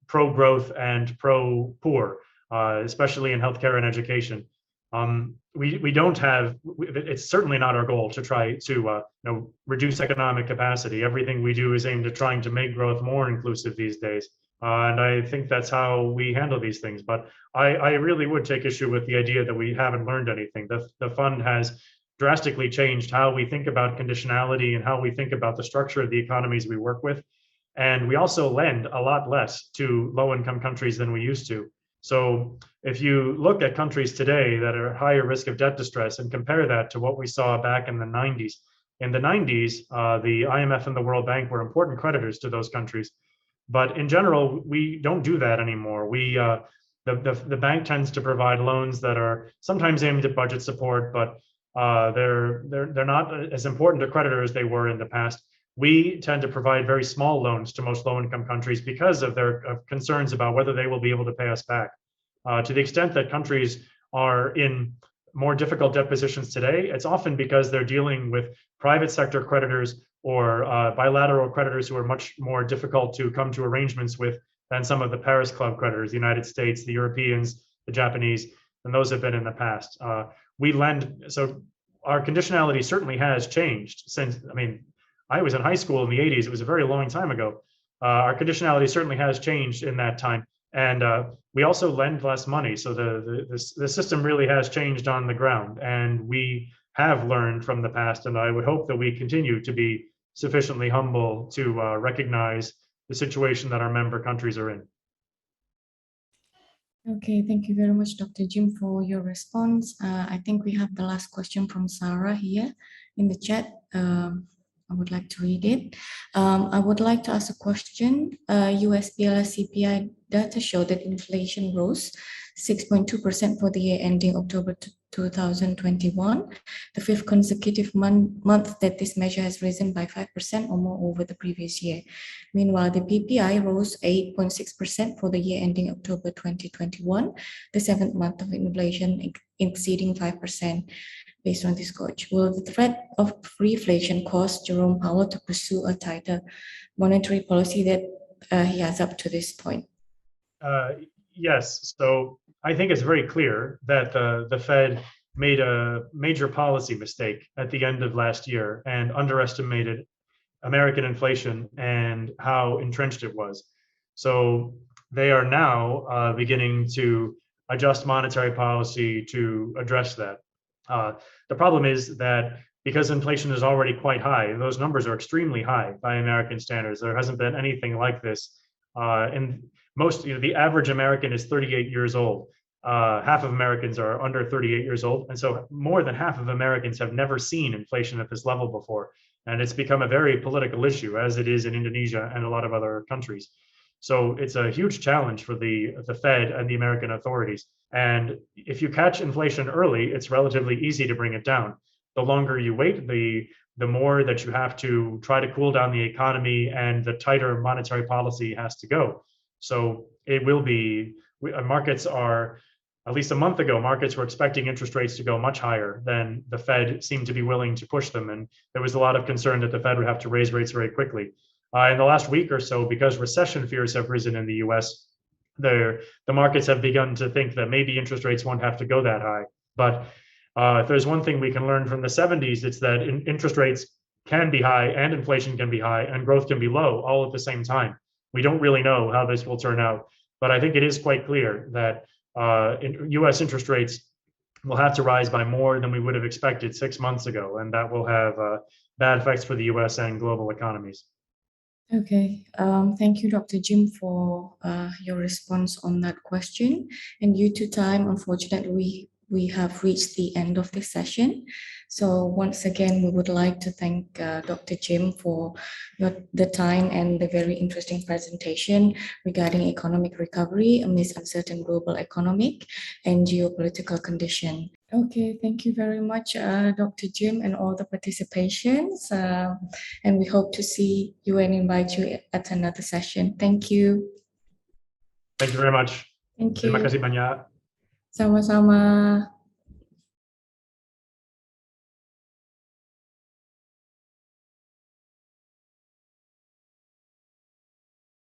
pro-growth and pro-poor, especially in healthcare and education. We don't have, it's certainly not our goal to try to reduce economic capacity. Everything we do is aimed at trying to make growth more inclusive these days. And I think that's how we handle these things. But I really would take issue with the idea that we haven't learned anything. The fund has drastically changed how we think about conditionality and how we think about the structure of the economies we work with. And we also lend a lot less to low-income countries than we used to. So if you look at countries today that are at higher risk of debt distress and compare that to what we saw back in the 90s, the IMF and the World Bank were important creditors to those countries. But in general, we don't do that anymore. The bank tends to provide loans that are sometimes aimed at budget support, but they're not as important to creditors as they were in the past. We tend to provide very small loans to most low-income countries because of their concerns about whether they will be able to pay us back. To the extent that countries are in more difficult debt positions today, it's often because they're dealing with private sector creditors or bilateral creditors who are much more difficult to come to arrangements with than some of the Paris Club creditors, the United States, the Europeans, the Japanese, and those have been in the past. We lend, so our conditionality certainly has changed since, I mean, I was in high school in the 80s, it was a very long time ago. Our conditionality certainly has changed in that time. And we also lend less money. So the system really has changed on the ground, and we have learned from the past. And I would hope that we continue to be sufficiently humble to recognize the situation that our member countries are in. Okay, thank you very much, Dr. Jim, for your response. I think we have the last question from Sarah here in the chat. I would like to read it. I would like to ask a question. US BLS CPI data show that inflation rose 6.2% for the year ending October 2021, the fifth consecutive month that this measure has risen by 5% or more over the previous year. Meanwhile, the PPI rose 8.6% for the year ending October 2021, the seventh month of inflation exceeding 5%. Based on this gauge, will the threat of reflation cause Jerome Powell to pursue a tighter monetary policy that he has up to this point? Yes, so I think it's very clear that the Fed made a major policy mistake at the end of last year and underestimated American inflation and how entrenched it was. So they are now beginning to adjust monetary policy to address that. The problem is that because inflation is already quite high, those numbers are extremely high by American standards. There hasn't been anything like this. And most, the average American is 38 years old. Half of Americans are under 38 years old. And so more than half of Americans have never seen inflation at this level before. And it's become a very political issue, as it is in Indonesia and a lot of other countries. So it's a huge challenge for the Fed and the American authorities. And if you catch inflation early, it's relatively easy to bring it down. The longer you wait, the more that you have to try to cool down the economy, and the tighter monetary policy has to go. So it will be, markets are, at least a month ago, markets were expecting interest rates to go much higher than the Fed seemed to be willing to push them. And there was a lot of concern that the Fed would have to raise rates very quickly. In the last week or so, because recession fears have risen in the US, the markets have begun to think that maybe interest rates won't have to go that high. But if there's one thing we can learn from the 70s, it's that interest rates can be high and inflation can be high and growth can be low all at the same time. We don't really know how this will turn out, but I think it is quite clear that US interest rates will have to rise by more than we would have expected 6 months ago, and that will have bad effects for the US and global economies. Okay, thank you, Dr. Jim, for your response on that question. And due to time, unfortunately, we have reached the end of this session. So once again, we would like to thank Dr. Jim for the time and the very interesting presentation regarding economic recovery amidst uncertain global economic and geopolitical condition. Okay, thank you very much, Dr. Jim, and all the participations. And we hope to see you and invite you at another session. Thank you. Thank you very much. Thank you. Terima kasih banyak. Sama-sama.